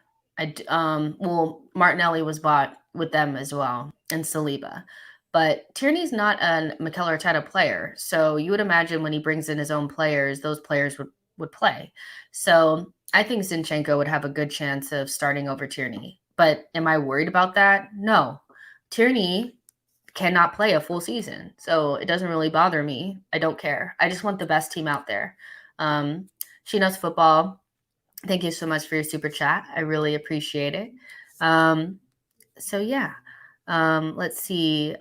Martinelli was bought with them as well, and Saliba. But Tierney's not a Mikel Arteta player, so you would imagine when he brings in his own players, those players would play. So I think Zinchenko would have a good chance of starting over Tierney. But am I worried about that? No. Tierney cannot play a full season, so it doesn't really bother me. I don't care. I just want the best team out there. She Knows Football. Thank you so much for your super chat. I really appreciate it. So yeah. Let's see.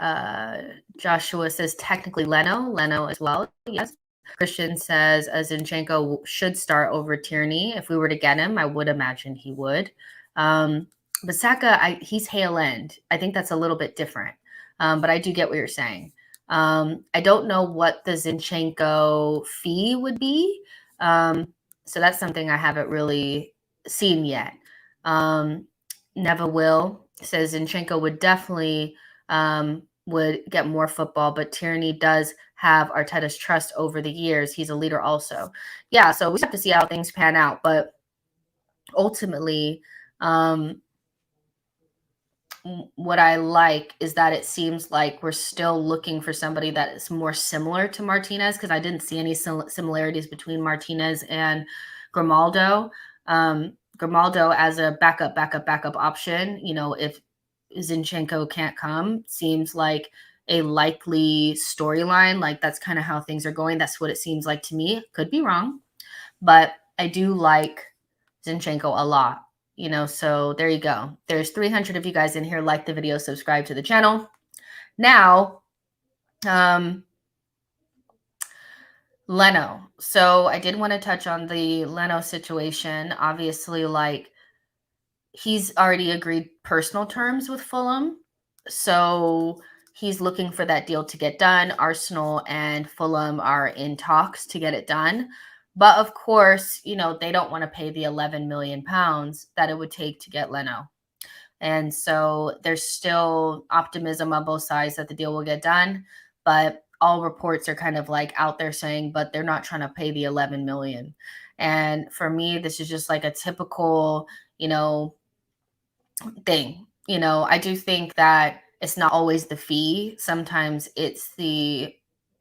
Joshua says technically Leno as well. Yes. Christian says Zinchenko should start over Tierney. If we were to get him, I would imagine he would. But Saka, he's Hale End. I think that's a little bit different. But I do get what you're saying. I don't know what the Zinchenko fee would be. So that's something I haven't really seen yet. Neva Will says Zinchenko would definitely would get more football, but Tierney does have Arteta's trust over the years. He's a leader also. Yeah, so we have to see how things pan out. But ultimately, what I like is that it seems like we're still looking for somebody that is more similar to Martinez, because I didn't see any similarities between Martinez and Grimaldo. Grimaldo as a backup option, if Zinchenko can't come, seems like a likely storyline. Like that's kind of how things are going. That's what it seems like to me. Could be wrong, but I do like Zinchenko a lot. So there you go. There's 300 of you guys in here. Like the video, subscribe to the channel. Now, Leno. So I did want to touch on the Leno situation. Obviously, he's already agreed personal terms with Fulham. So he's looking for that deal to get done. Arsenal and Fulham are in talks to get it done. But of course, they don't want to pay the 11 million pounds that it would take to get Leno. And so there's still optimism on both sides that the deal will get done. But all reports are kind of out there saying, but they're not trying to pay the 11 million. And for me, this is just like a typical, thing. I do think that it's not always the fee. Sometimes it's the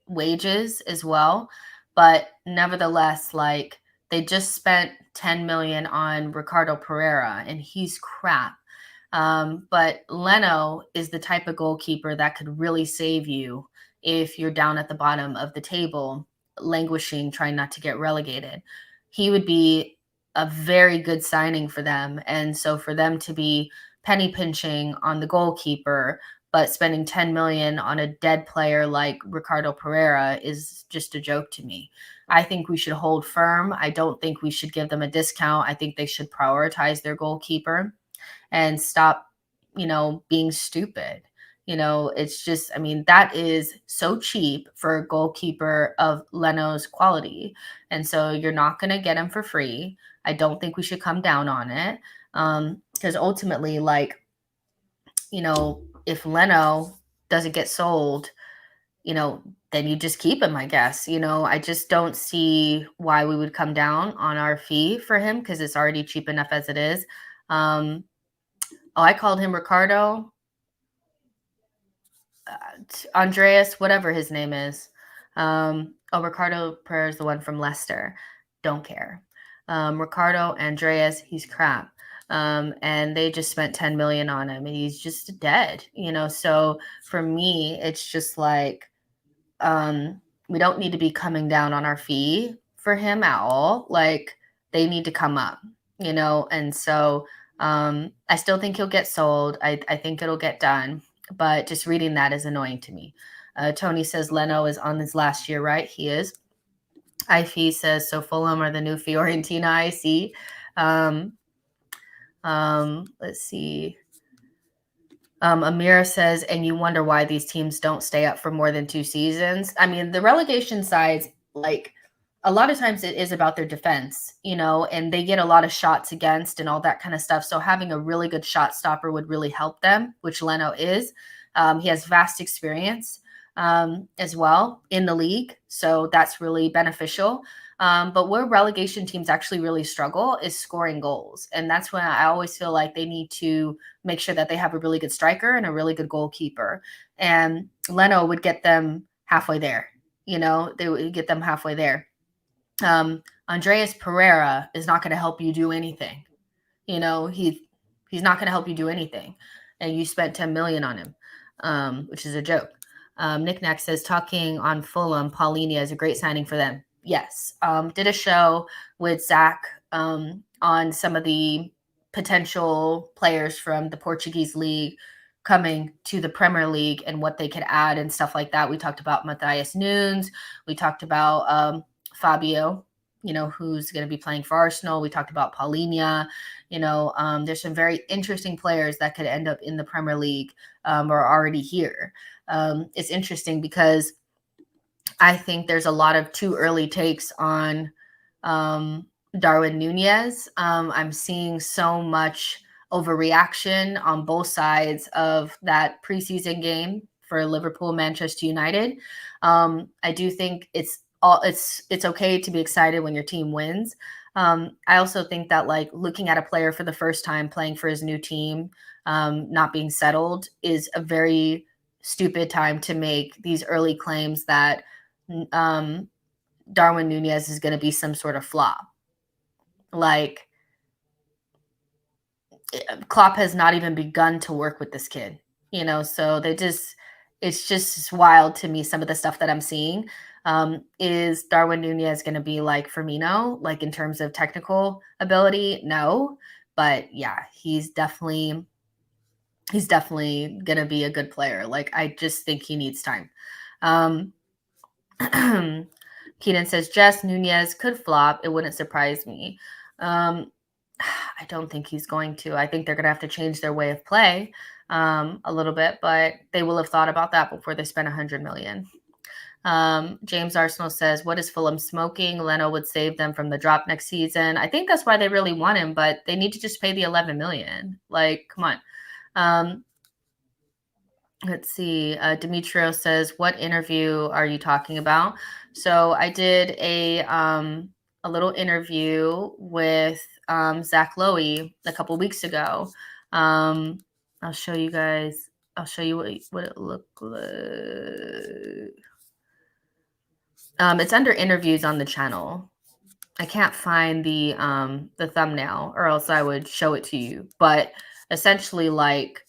wages as well. But nevertheless, they just spent 10 million on Ricardo Pereira and he's crap. But Leno is the type of goalkeeper that could really save you if you're down at the bottom of the table, languishing, trying not to get relegated. He would be a very good signing for them. And so for them to be penny pinching on the goalkeeper, but spending 10 million on a dead player like Ricardo Pereira is just a joke to me. I think we should hold firm. I don't think we should give them a discount. I think they should prioritize their goalkeeper and stop, being stupid. It's just, that is so cheap for a goalkeeper of Leno's quality. And so you're not going to get him for free. I don't think we should come down on it. Because ultimately, if Leno doesn't get sold, then you just keep him, I guess. I just don't see why we would come down on our fee for him because it's already cheap enough as it is. I called him Ricardo. Andreas, whatever his name is. Ricardo Pereira is the one from Leicester. Don't care. Ricardo Andreas, he's crap. And they just spent 10 million on him and he's just dead, So for me, it's just like, we don't need to be coming down on our fee for him at all. Like they need to come up, and so I still think he'll get sold. I think it'll get done, but just reading that is annoying to me. Tony says Leno is on his last year, right? He is. Ify says, so Fulham are the new Fiorentina, I see. Let's see. Amira says, and you wonder why these teams don't stay up for more than 2 seasons. I mean, the relegation sides, like a lot of times it is about their defense, and they get a lot of shots against and all that kind of stuff. So having a really good shot stopper would really help them, which Leno is. He has vast experience as well in the league. So that's really beneficial. But where relegation teams actually really struggle is scoring goals. And that's when I always feel like they need to make sure that they have a really good striker and a really good goalkeeper. And Leno would get them halfway there. They would get them halfway there. Andreas Pereira is not going to help you do anything. He's not going to help you do anything. And you spent 10 million on him, which is a joke. Nick Nack says, talking on Fulham, Paulinho is a great signing for them. Yes. Did a show with Zach on some of the potential players from the Portuguese league coming to the Premier League and what they could add and stuff like that. We talked about Matthias Nunes. We talked about Fabio, who's going to be playing for Arsenal. We talked about Paulinho. There's some very interesting players that could end up in the Premier League or already here. It's interesting because I think there's a lot of too early takes on Darwin Nunez. I'm seeing so much overreaction on both sides of that preseason game for Liverpool, Manchester United. I do think it's okay to be excited when your team wins. I also think that like looking at a player for the first time playing for his new team, not being settled is a very stupid time to make these early claims that Darwin Nunez is going to be some sort of flop. Like Klopp has not even begun to work with this kid, so it's just wild to me. Some of the stuff that I'm seeing, is Darwin Nunez going to be like Firmino, like in terms of technical ability? No, but yeah, he's definitely going to be a good player. Like, I just think he needs time. Keenan says, Jess, Nunez could flop. It wouldn't surprise me. I don't think he's going to. I think they're going to have to change their way of play a little bit, but they will have thought about that before they spend 100 million. James Arsenal says, what is Fulham smoking? Leno would save them from the drop next season. I think that's why they really want him, but they need to just pay the 11 million. Like, come on. Let's see. Demetrio says, what interview are you talking about? So I did a little interview with Zach Lowy a couple weeks ago. I'll show you guys. I'll show you what it looked like. It's under interviews on the channel. I can't find the thumbnail, or else I would show it to you. But essentially, like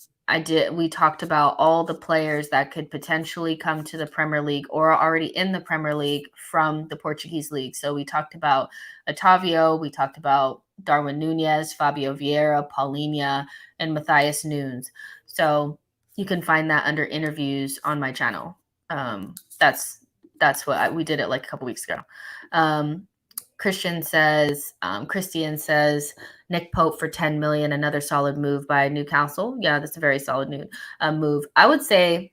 we talked about all the players that could potentially come to the Premier League or are already in the Premier League from the Portuguese league. So we talked about Otavio, we talked about Darwin Nunez, Fabio Vieira, Paulinho, and Matthias Nunes. So you can find that under interviews on my channel. That's what we did it like a couple weeks ago. Christian says, Nick Pope for 10 million, another solid move by Newcastle. Yeah, that's a very solid move. I would say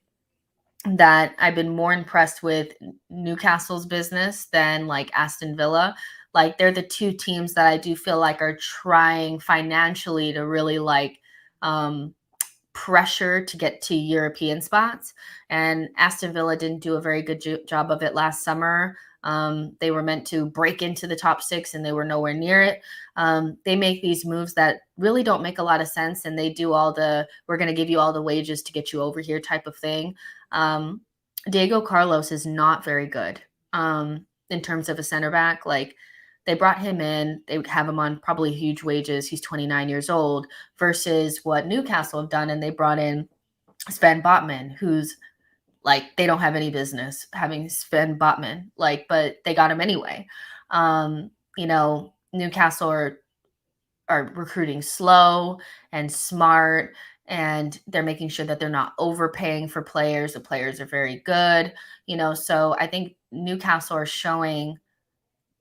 that I've been more impressed with Newcastle's business than like Aston Villa. Like, they're the two teams that I do feel like are trying financially to really like pressure to get to European spots. And Aston Villa didn't do a very good job of it last summer. They were meant to break into the top 6 and they were nowhere near it. They make these moves that really don't make a lot of sense, and they do all the we're going to give you all the wages to get you over here type of thing. Diego Carlos is not very good in terms of a center back. Like, they brought him in, they would have him on probably huge wages. He's 29 years old versus what Newcastle have done. And they brought in Sven Botman, who's like, they don't have any business having Sven Botman, like, but they got him anyway. Newcastle are recruiting slow and smart, and they're making sure that they're not overpaying for players. The players are very good, so I think Newcastle are showing,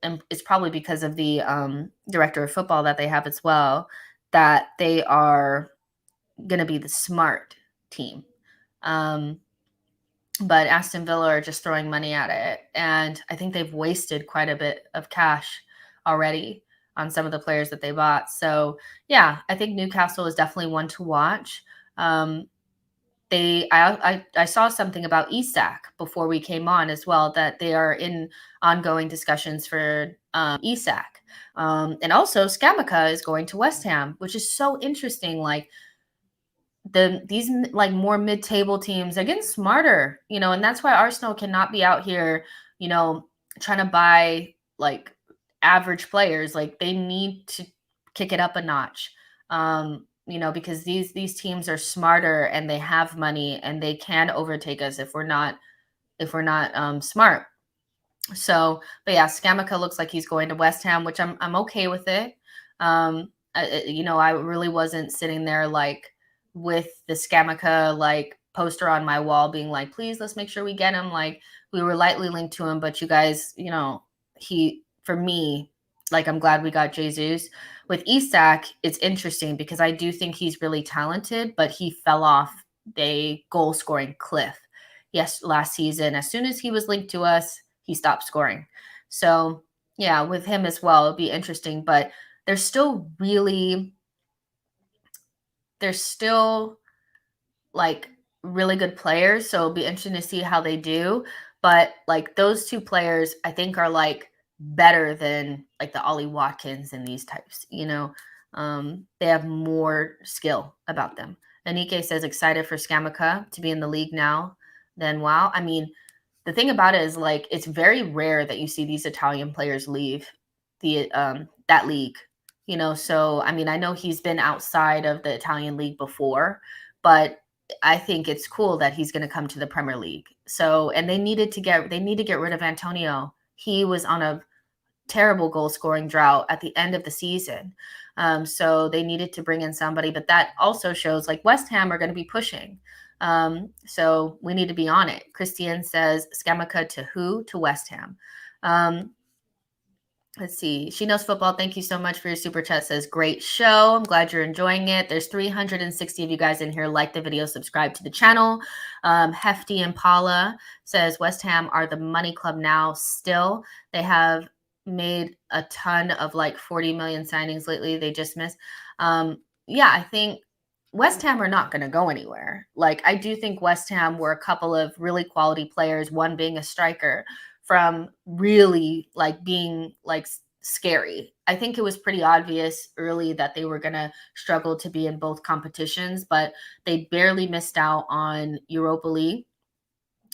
and it's probably because of the director of football that they have as well, that they are going to be the smart team. But Aston Villa are just throwing money at it, and I think they've wasted quite a bit of cash already on some of the players that they bought. So yeah, I think Newcastle is definitely one to watch. I saw something about Isak before we came on as well, that they are in ongoing discussions for Isak. And also Scamacca is going to West Ham, which is so interesting. Like, these like more mid-table teams are getting smarter, and that's why Arsenal cannot be out here, trying to buy like average players. Like, they need to kick it up a notch. Because these teams are smarter and they have money and they can overtake us if we're not smart. So, but yeah, Scamacca looks like he's going to West Ham, which I'm okay with it. I really wasn't sitting there like with the Scamacca like poster on my wall being like, please, let's make sure we get him. Like, we were lightly linked to him, but you guys, for me, like, I'm glad we got Jesus. With Isak, it's interesting because I do think he's really talented, but he fell off the goal scoring cliff. Yes, last season, as soon as he was linked to us, he stopped scoring. So yeah, with him as well, it'll be interesting, but they're still like really good players. So it'll be interesting to see how they do. But like, those two players, I think, are like better than like the Ollie Watkins and these types, they have more skill about them. Anike says excited for Scamacca to be in the league now. Then wow. I mean, the thing about it is, like, it's very rare that you see these Italian players leave the that league, So I mean, I know he's been outside of the Italian league before, but I think it's cool that he's going to come to the Premier League. So, and they need to get rid of Antonio. He was on a terrible goal scoring drought at the end of the season. So they needed to bring in somebody, but that also shows like West Ham are going to be pushing. So we need to be on it. Christian says Scamacca to who? To West Ham. Let's see. She Knows Football. Thank you so much for your super chat. Says great show. I'm glad you're enjoying it. There's 360 of you guys in here. Like the video, subscribe to the channel. Hefty Impala says West Ham are the money club now. Still, they have made a ton of like 40 million signings lately. They just missed. Yeah, I think West Ham are not going to go anywhere. Like, I do think West Ham were a couple of really quality players, one being a striker, from really like being like scary. I think it was pretty obvious early that they were going to struggle to be in both competitions, but they barely missed out on Europa League,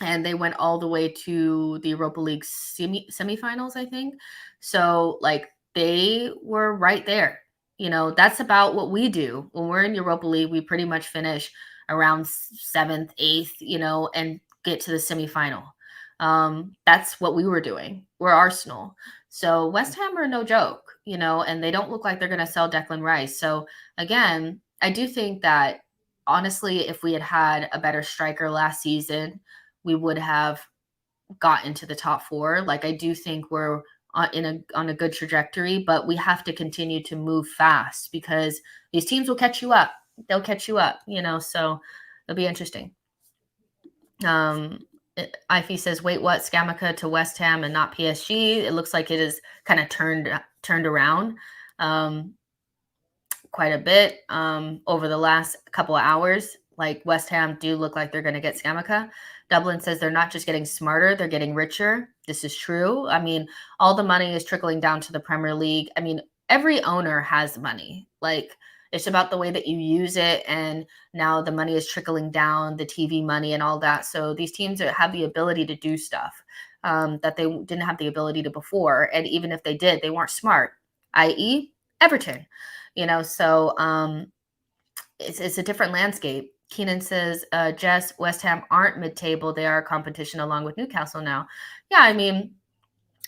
and they went all the way to the Europa League semifinals, I think. So like, they were right there. That's about what we do when we're in Europa League. We pretty much finish around 7th, 8th, and get to the semifinal. That's what we were doing. We're Arsenal. So West Ham are no joke, and they don't look like they're going to sell Declan Rice. So again, I do think that honestly, if we had had a better striker last season, we would have got into the top 4. Like, I do think we're on a good trajectory, but we have to continue to move fast because these teams will catch you up. They'll catch you up, so it'll be interesting. Ify says, wait, what? Scamacca to West Ham and not PSG? It looks like it is kind of turned around quite a bit over the last couple of hours. like West Ham do look like they're going to get Scamacca. Dublin says they're not just getting smarter, they're getting richer. This is true. I mean, all the money is trickling down to the Premier League. I mean, every owner has money. Like, it's about the way that you use it. And now the money is trickling down, the TV money and all that. So these teams have the ability to do stuff that they didn't have the ability to before. And even if they did, they weren't smart, i.e. Everton. So it's a different landscape. Keenan says, Jess, West Ham aren't mid-table. They are competition along with Newcastle now. Yeah, I mean,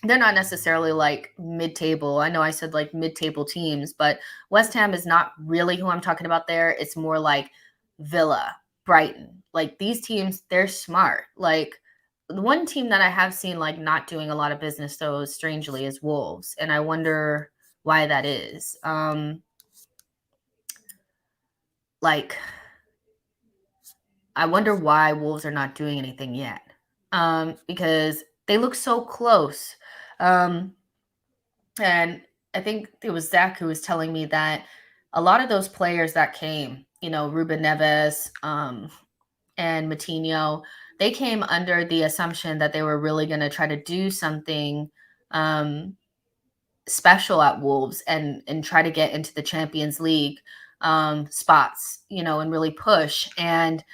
they're not necessarily like mid-table. I know I said like mid-table teams, but West Ham is not really who I'm talking about there. It's more like Villa, Brighton. Like these teams, they're smart. Like the one team that I have seen like not doing a lot of business, though, strangely, is Wolves. And I wonder why that is. I wonder why Wolves are not doing anything yet, because they look so close. And I think it was Zach who was telling me that a lot of those players that came, Ruben Neves and Matinho, they came under the assumption that they were really going to try to do something special at Wolves and try to get into the Champions League spots, and really push. And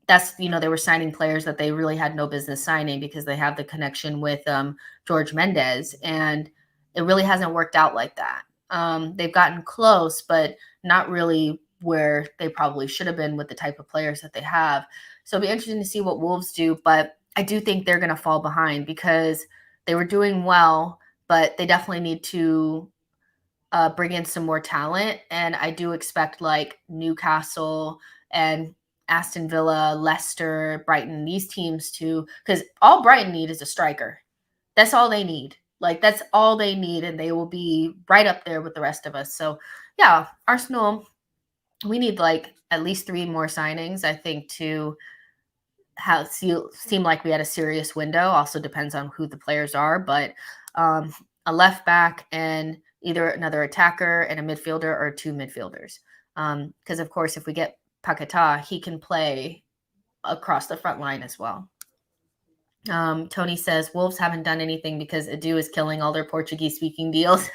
that's, they were signing players that they really had no business signing because they have the connection with George Mendes. And it really hasn't worked out like that. They've gotten close, but not really where they probably should have been with the type of players that they have. So it'll be interesting to see what Wolves do. But I do think they're going to fall behind because they were doing well, but they definitely need to bring in some more talent. And I do expect like Newcastle and Aston Villa, Leicester, Brighton, these teams because all Brighton need is a striker. That's all they need. Like, that's all they need, and they will be right up there with the rest of us. So, yeah, Arsenal, we need like at least 3 more signings, I think, to seem like we had a serious window. Also depends on who the players are, but a left back and either another attacker and a midfielder or 2 midfielders. Because of course, if we get Paqueta, he can play across the front line as well. Tony says Wolves haven't done anything because Edu is killing all their Portuguese speaking deals.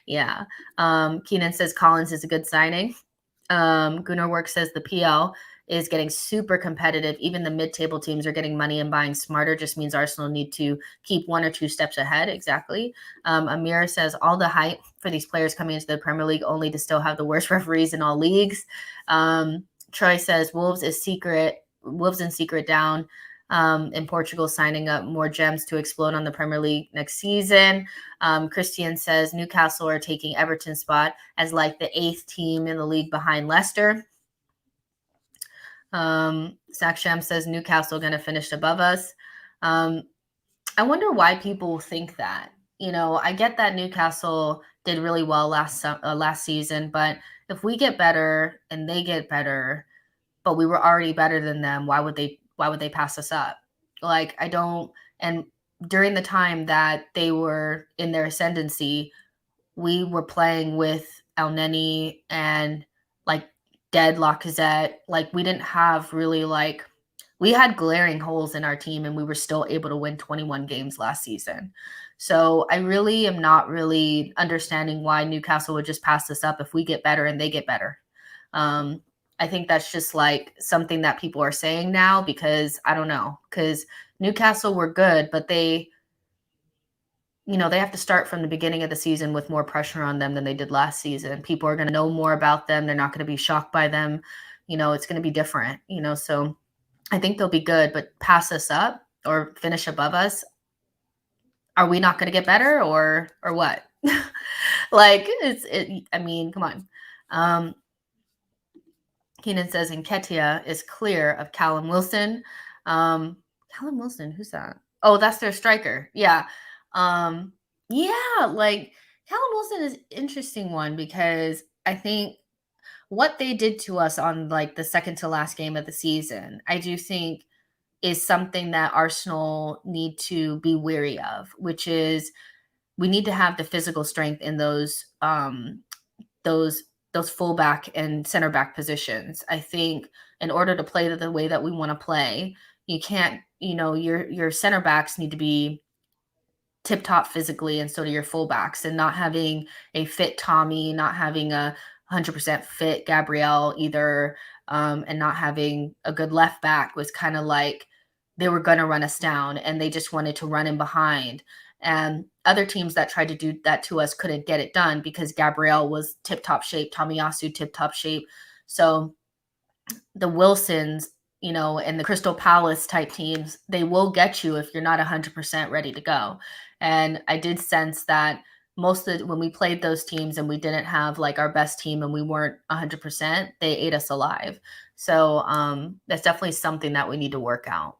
Yeah. Keenan says Collins is a good signing. Gunnar Work says the PL is getting super competitive. Even the mid-table teams are getting money and buying smarter. Just means Arsenal need to keep 1 or 2 steps ahead. Exactly. Amira says all the hype for these players coming into the Premier League only to still have the worst referees in all leagues. Troy says Wolves in secret down. In Portugal, signing up more gems to explode on the Premier League next season. Christian says Newcastle are taking Everton's spot as like the 8th team in the league behind Leicester. Zach Sham says Newcastle going to finish above us. I wonder why people think that. I get that Newcastle did really well last season, but if we get better and they get better, but we were already better than them, why would they pass us up? Like, I don't. And during the time that they were in their ascendancy, we were playing with El Neni and like dead Lacazette. Like, we didn't have really we had glaring holes in our team, and we were still able to win 21 games last season. So I really am not really understanding why Newcastle would just pass us up if we get better and they get better. I think that's just like something that people are saying now because I don't know, because Newcastle were good, but they have to start from the beginning of the season with more pressure on them than they did last season. People are going to know more about them. They're not going to be shocked by them. It's going to be different, so I think they'll be good, but pass us up or finish above us. Are we not going to get better or what? I mean, come on. Keenan says Nketiah is clear of Callum Wilson. Callum Wilson, who's that? Oh, that's their striker. Yeah. Like Callum Wilson is an interesting one because I think what they did to us on like the second to last game of the season, I do think is something that Arsenal need to be wary of, which is we need to have the physical strength in those those fullback and center back positions. I think in order to play the way that we want to play, you can't, your center backs need to be tip top physically, and so do your fullbacks. And not having a fit Tommy, not having a 100% fit Gabriel either, and not having a good left back was kind of like they were going to run us down and they just wanted to run in behind. And other teams that tried to do that to us couldn't get it done because Gabriel was tip top shape, Tomiyasu tip top shape. So the Wilsons, and the Crystal Palace type teams, they will get you if you're not 100% ready to go. And I did sense that when we played those teams and we didn't have like our best team and we weren't 100%, they ate us alive. So that's definitely something that we need to work out.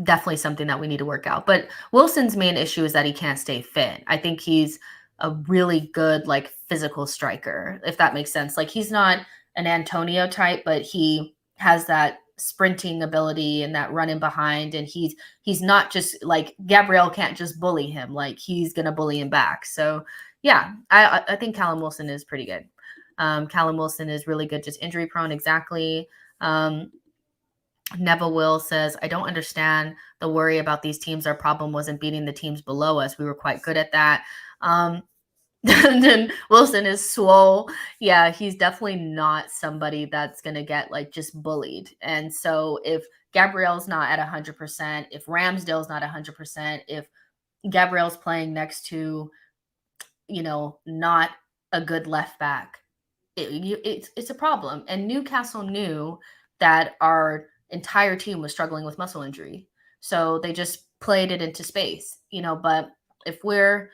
Definitely something that we need to work out. But Wilson's main issue is that he can't stay fit. I think he's a really good like physical striker, if that makes sense. Like he's not an Antonio type, but he has that sprinting ability and that running behind. And he's not just like Gabriel can't just bully him. Like he's going to bully him back. So yeah, I think Callum Wilson is pretty good. Callum Wilson is really good, just injury prone. Exactly. Neville Will says, I don't understand the worry about these teams. Our problem wasn't beating the teams below us. We were quite good at that. Then Wilson is swole. Yeah, he's definitely not somebody that's going to get like just bullied. And so if Gabriel's not at 100%, if Ramsdale's not 100%, if Gabriel's playing next to, not a good left back, it's a problem. And Newcastle knew that our entire team was struggling with muscle injury. So they just played it into space, but if we're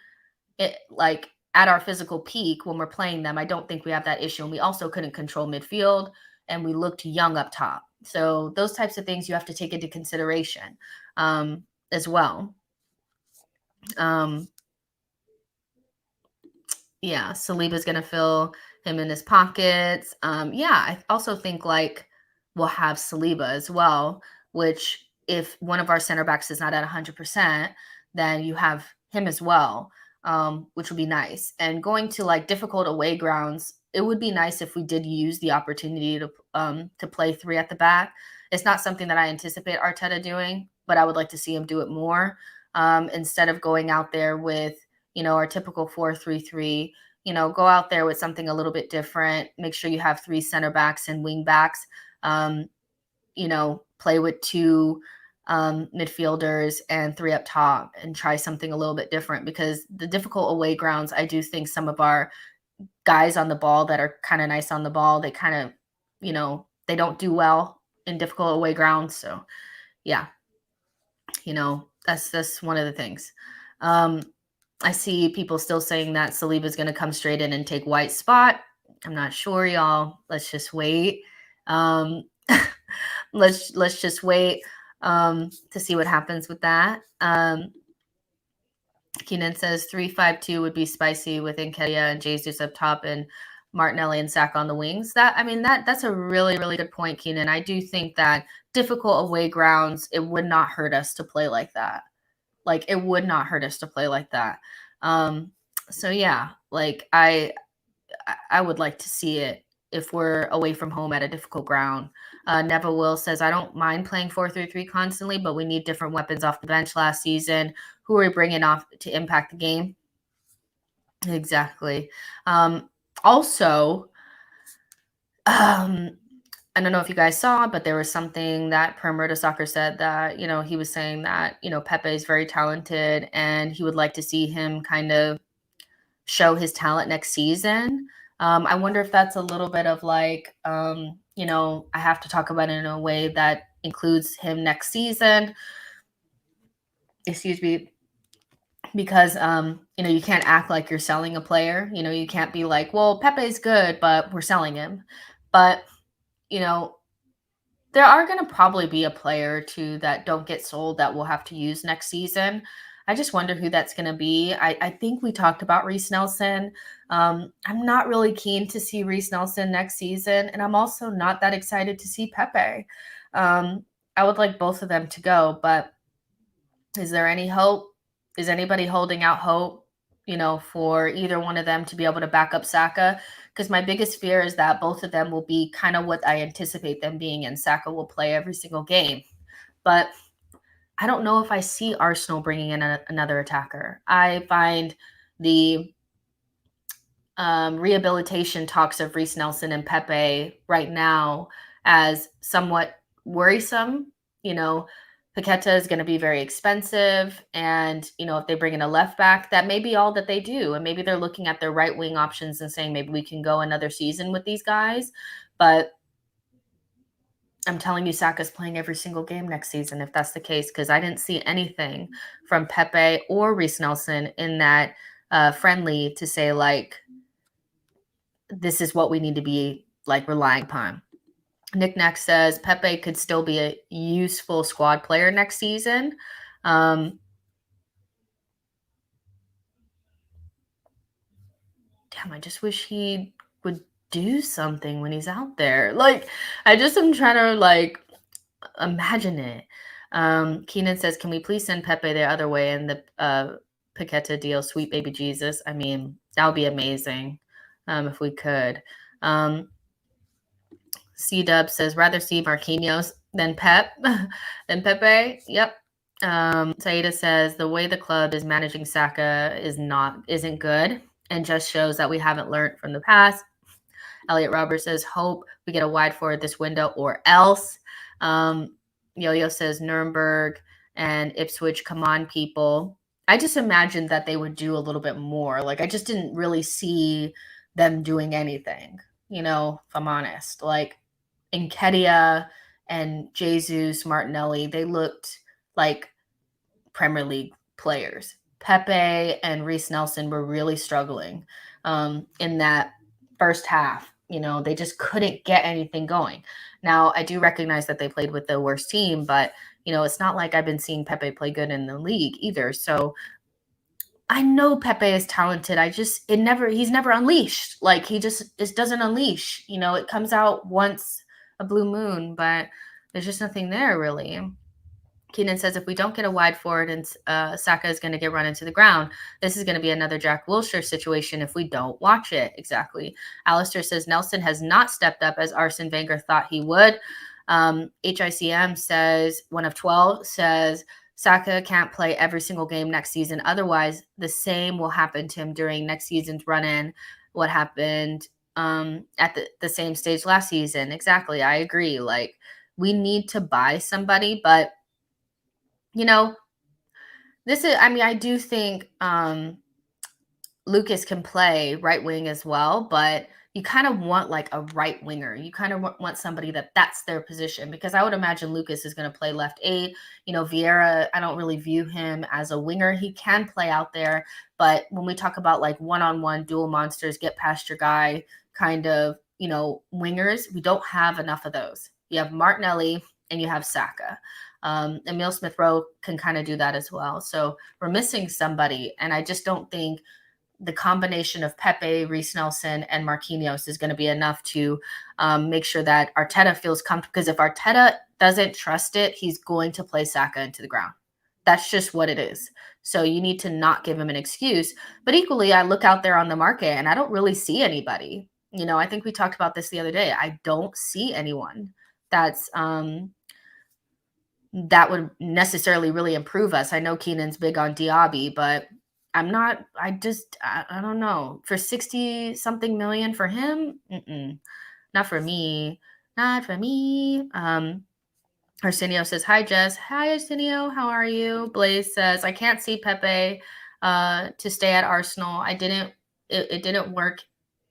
like at our physical peak when we're playing them, I don't think we have that issue. And we also couldn't control midfield and we looked young up top. So those types of things you have to take into consideration as well. Yeah, Saliba's going to fill him in his pockets. I also think like we'll have Saliba as well, which if one of our center backs is not at 100%, then you have him as well, which would be nice. And going to like difficult away grounds, it would be nice if we did use the opportunity to play three at the back. It's not something that I anticipate Arteta doing, but I would like to see him do it more instead of going out there with our typical 4-3-3. Go out there with something a little bit different. Make sure you have three center backs and wing backs. Play with two midfielders and three up top and try something a little bit different, because the difficult away grounds, I do think some of our guys on the ball that are kind of nice on the ball, they kind of, they don't do well in difficult away grounds. So yeah, that's one of the things. I see people still saying that Saliba is going to come straight in and take White's spot. I'm not sure, y'all. Let's just wait. Let's just wait to see what happens with that. Keenan says 3-5-2 would be spicy with Nketiah and Jesus up top and Martinelli and Saka on the wings. That's a really, really good point, Keenan. I do think that difficult away grounds, it would not hurt us to play like that. Like it would not hurt us to play like that. So yeah, like I would like to see it if we're away from home at a difficult ground. Neville Will says, I don't mind playing 4-3-3 constantly, but we need different weapons off the bench last season. Who are we bringing off to impact the game? Exactly. Also, I don't know if you guys saw, but there was something that Permurda Soccer said that, he was saying that, Pepe is very talented and he would like to see him kind of show his talent next season. I wonder if that's a little bit of like, I have to talk about it in a way that includes him next season. Excuse me. Because, you can't act like you're selling a player. You can't be like, well, Pepe's good, but we're selling him. But there are going to probably be a player or two that don't get sold that we'll have to use next season. I just wonder who that's going to be. I think we talked about Reece Nelson. I'm not really keen to see Reece Nelson next season, and I'm also not that excited to see Pepe. I would like both of them to go, but is there any hope? Is anybody holding out hope? for either one of them to be able to back up Saka. Because my biggest fear is that both of them will be kind of what I anticipate them being, and Saka will play every single game. But I don't know if I see Arsenal bringing in another attacker. I find the rehabilitation talks of Reece Nelson and Pepe right now as somewhat worrisome. Paqueta is going to be very expensive. And, if they bring in a left back, that may be all that they do. And maybe they're looking at their right wing options and saying, maybe we can go another season with these guys. But I'm telling you, Saka's playing every single game next season, if that's the case, because I didn't see anything from Pepe or Reece Nelson in that friendly to say, like, this is what we need to be, like, relying upon. Nick Nack says Pepe could still be a useful squad player next season. Damn, I just wish he would do something when he's out there. Like, I just am trying to, like, imagine it. Keenan says, can we please send Pepe the other way in the Paqueta deal? Sweet baby Jesus. I mean, that would be amazing if we could. C-Dub says, rather see Marquinhos than Pepe. Yep. Saida says, the way the club is managing Saka isn't good and just shows that we haven't learned from the past. Elliot Roberts says, hope we get a wide forward this window or else. Yo-Yo says, Nuremberg and Ipswich, come on, people. I just imagined that they would do a little bit more. Like, I just didn't really see them doing anything, if I'm honest. Like, Nketiah and Jesus, Martinelli, they looked like Premier League players. Pepe and Reece Nelson were really struggling in that first half. They just couldn't get anything going. Now, I do recognize that they played with the worst team, but, it's not like I've been seeing Pepe play good in the league either. So I know Pepe is talented. He's never unleashed. Like, he just doesn't unleash. It comes out once a blue moon, but there's just nothing there really. Keenan says, if we don't get a wide forward and Saka is going to get run into the ground, this is going to be another Jack Wilshere situation if we don't watch it. Exactly. Alistair says, Nelson has not stepped up as Arsene Wenger thought he would. HICM says, 1 of 12 says, Saka can't play every single game next season. Otherwise, the same will happen to him during next season's run-in. What happened at the same stage last season. Exactly. I agree. Like, we need to buy somebody, but I do think Lucas can play right wing as well, but you kind of want like a right winger. You kind of want somebody that's their position, because I would imagine Lucas is going to play left 8. Vieira, I don't really view him as a winger. He can play out there, but when we talk about like one-on-one dual monsters, get past your guy kind of, wingers, we don't have enough of those. You have Martinelli and you have Saka. Emile Smith Rowe can kind of do that as well. So we're missing somebody, and I just don't think the combination of Pepe, Reece Nelson, and Marquinhos is going to be enough to make sure that Arteta feels comfortable. Because if Arteta doesn't trust it, he's going to play Saka into the ground. That's just what it is. So you need to not give him an excuse. But equally, I look out there on the market and I don't really see anybody. I think we talked about this the other day. I don't see anyone that's that would necessarily really improve us. I know Keenan's big on Diaby, but I don't know. For 60 something million for him? Not for me. Not for me. Arsenio says, hi, Jess. Hi, Arsenio. How are you? Blaze says, I can't see Pepe to stay at Arsenal. It didn't work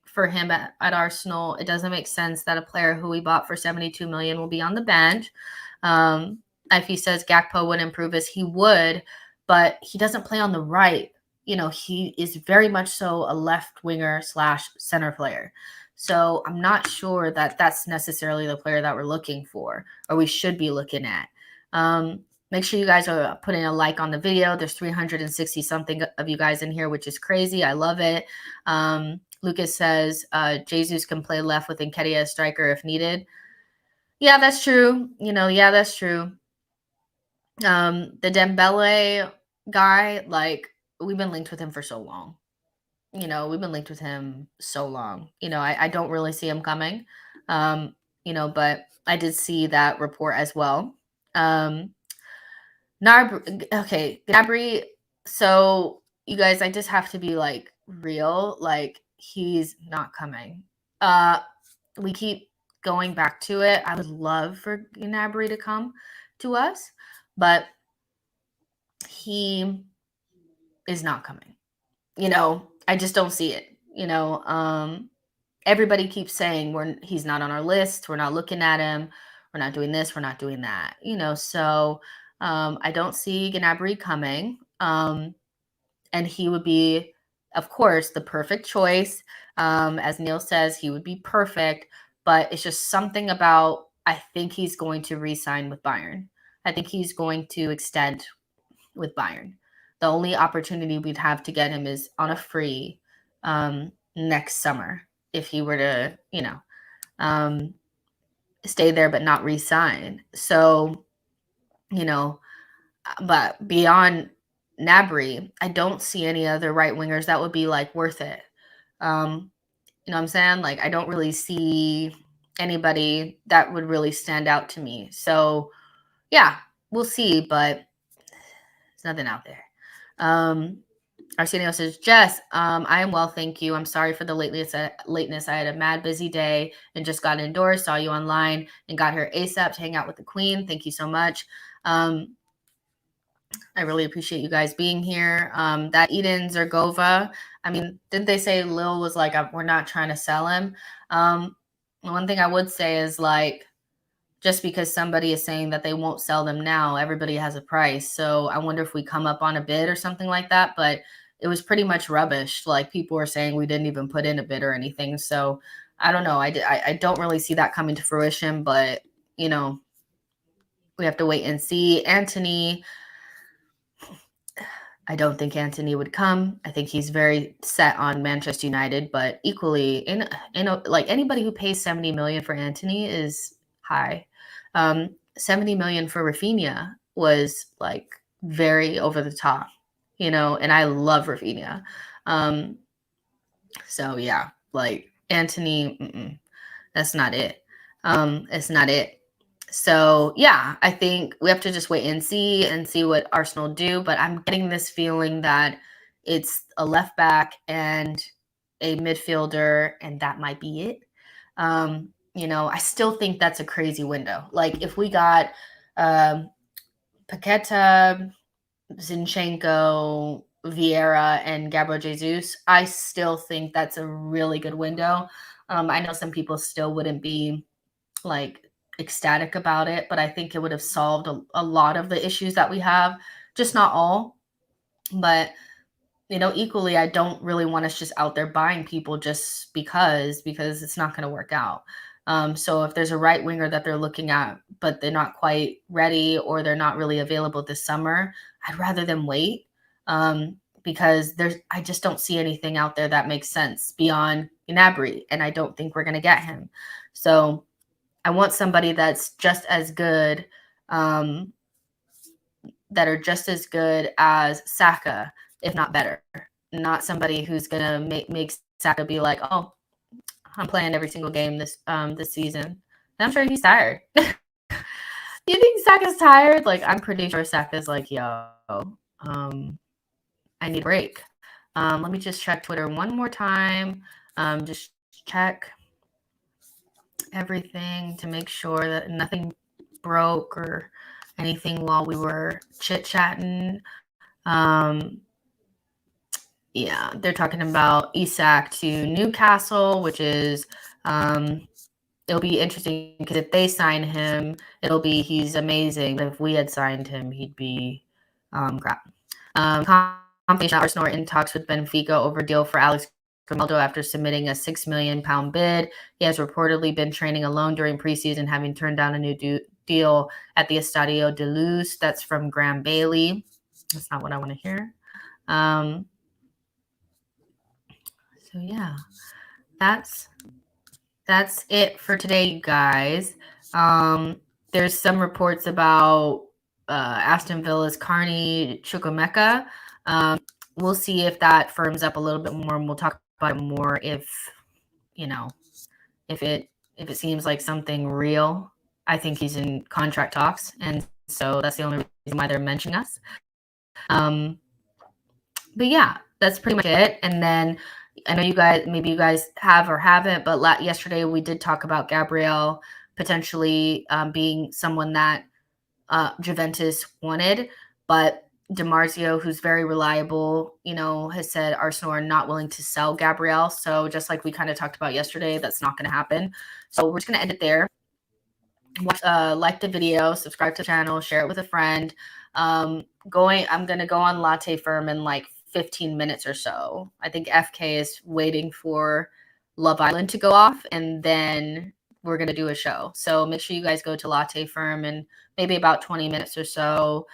for him at Arsenal. It doesn't make sense that a player who we bought for 72 million will be on the bench. If he says Gakpo would improve us, he would, but he doesn't play on the right. He is very much so a left winger / center player. So I'm not sure that that's necessarily the player that we're looking for, or we should be looking at. Make sure you guys are putting a like on the video. There's 360 something of you guys in here, which is crazy. I love it. Lucas says Jesus can play left with Nketiah as striker if needed. Yeah, that's true. That's true. The Dembele guy, like, we've been linked with him for so long. we've been linked with him so long. I don't really see him coming. But I did see that report as well. Okay, Gnabry. So you guys, I just have to be like real. Like, he's not coming. We keep going back to it. I would love for Gnabry to come to us, but he is not coming. I just don't see it. Everybody keeps saying he's not on our list. We're not looking at him. We're not doing this. We're not doing that. So I don't see Gnabry coming. And he would be, of course, the perfect choice. As Neil says, he would be perfect. But it's just something about, I think he's going to re-sign with Bayern. I think he's going to extend with Bayern. The only opportunity we'd have to get him is on a free next summer if he were to, stay there but not re-sign. So, but beyond Gnabry, I don't see any other right wingers that would be like worth it. You know what I'm saying? Like, I don't really see anybody that would really stand out to me. So yeah, we'll see, but there's nothing out there. Arsenio says, Jess, I am well, thank you. I'm sorry for the lateness. I had a mad busy day and just got indoors, saw you online, and got here ASAP to hang out with the queen. Thank you so much. I really appreciate you guys being here. That Eden Zergova, I mean, didn't they say Lil was like, we're not trying to sell him? One thing I would say is, like, just because somebody is saying that they won't sell them now, everybody has a price. So I wonder if we come up on a bid or something like that. But it was pretty much rubbish. Like, people were saying we didn't even put in a bid or anything. So I don't know. I don't really see that coming to fruition. But, we have to wait and see. Antony, I don't think Antony would come. I think he's very set on Manchester United. But equally, in like, anybody who pays 70 million for Antony is high. 70 million for Raphinha was like very over the top, and I love Raphinha. So yeah, like, Antony, that's not it. It's not it. So yeah, I think we have to just wait and see what Arsenal do. But I'm getting this feeling that it's a left back and a midfielder, and that might be it. I still think that's a crazy window. Like, if we got Paqueta, Zinchenko, Vieira, and Gabriel Jesus, I still think that's a really good window. I know some people still wouldn't be like ecstatic about it, but I think it would have solved a lot of the issues that we have, just not all. But equally, I don't really want us just out there buying people just because it's not going to work out. So if there's a right winger that they're looking at, but they're not quite ready or they're not really available this summer, I'd rather them wait, because I just don't see anything out there that makes sense beyond Gnabry, and I don't think we're going to get him. So I want somebody that's just as good, that are just as good as Saka, if not better. Not somebody who's gonna make Saka be like, oh, I'm playing every single game this season. And I'm sure he's tired. You think Saka's tired? Like, I'm pretty sure Saka's like, yo, I need a break. Let me just check Twitter one more time. Just check everything to make sure that nothing broke or anything while we were chit-chatting. Yeah, they're talking about Isak to Newcastle, which is it'll be interesting because if they sign him, he's amazing. But if we had signed him, he'd be crap. Confirmation that Arsenal are in talks with Benfica over deal for Alex Grimaldo after submitting a £6 million bid. He has reportedly been training alone during preseason, having turned down a new deal at the Estadio de Luz. That's from Graham Bailey. That's not what I want to hear. So yeah, that's it for today, you guys. There's some reports about Aston Villa's Carney Chukwuemeka. we'll see if that firms up a little bit more, and we'll talk about it more if, you know, if it seems like something real. I think he's in contract talks, and so that's the only reason why they're mentioning us. But yeah, that's pretty much it. And then I know you guys have or haven't, but yesterday we did talk about Gabriel potentially being someone that Juventus wanted, but DiMarzio, who's very reliable, has said Arsenal are not willing to sell Gabriel. So just like we kind of talked about yesterday, that's not going to happen. So we're just going to end it there. Like the video, subscribe to the channel, share it with a friend. I'm going to go on Latte Firm in like 15 minutes or so. I think FK is waiting for Love Island to go off, and then we're going to do a show. So make sure you guys go to Latte Firm in maybe about 20 minutes or so.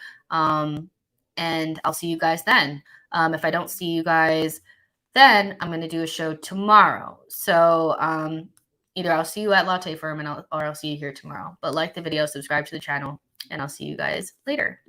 And I'll see you guys then. If I don't see you guys then, I'm going to do a show tomorrow. So either I'll see you at Latte Firm or I'll see you here tomorrow. But like the video, subscribe to the channel, and I'll see you guys later.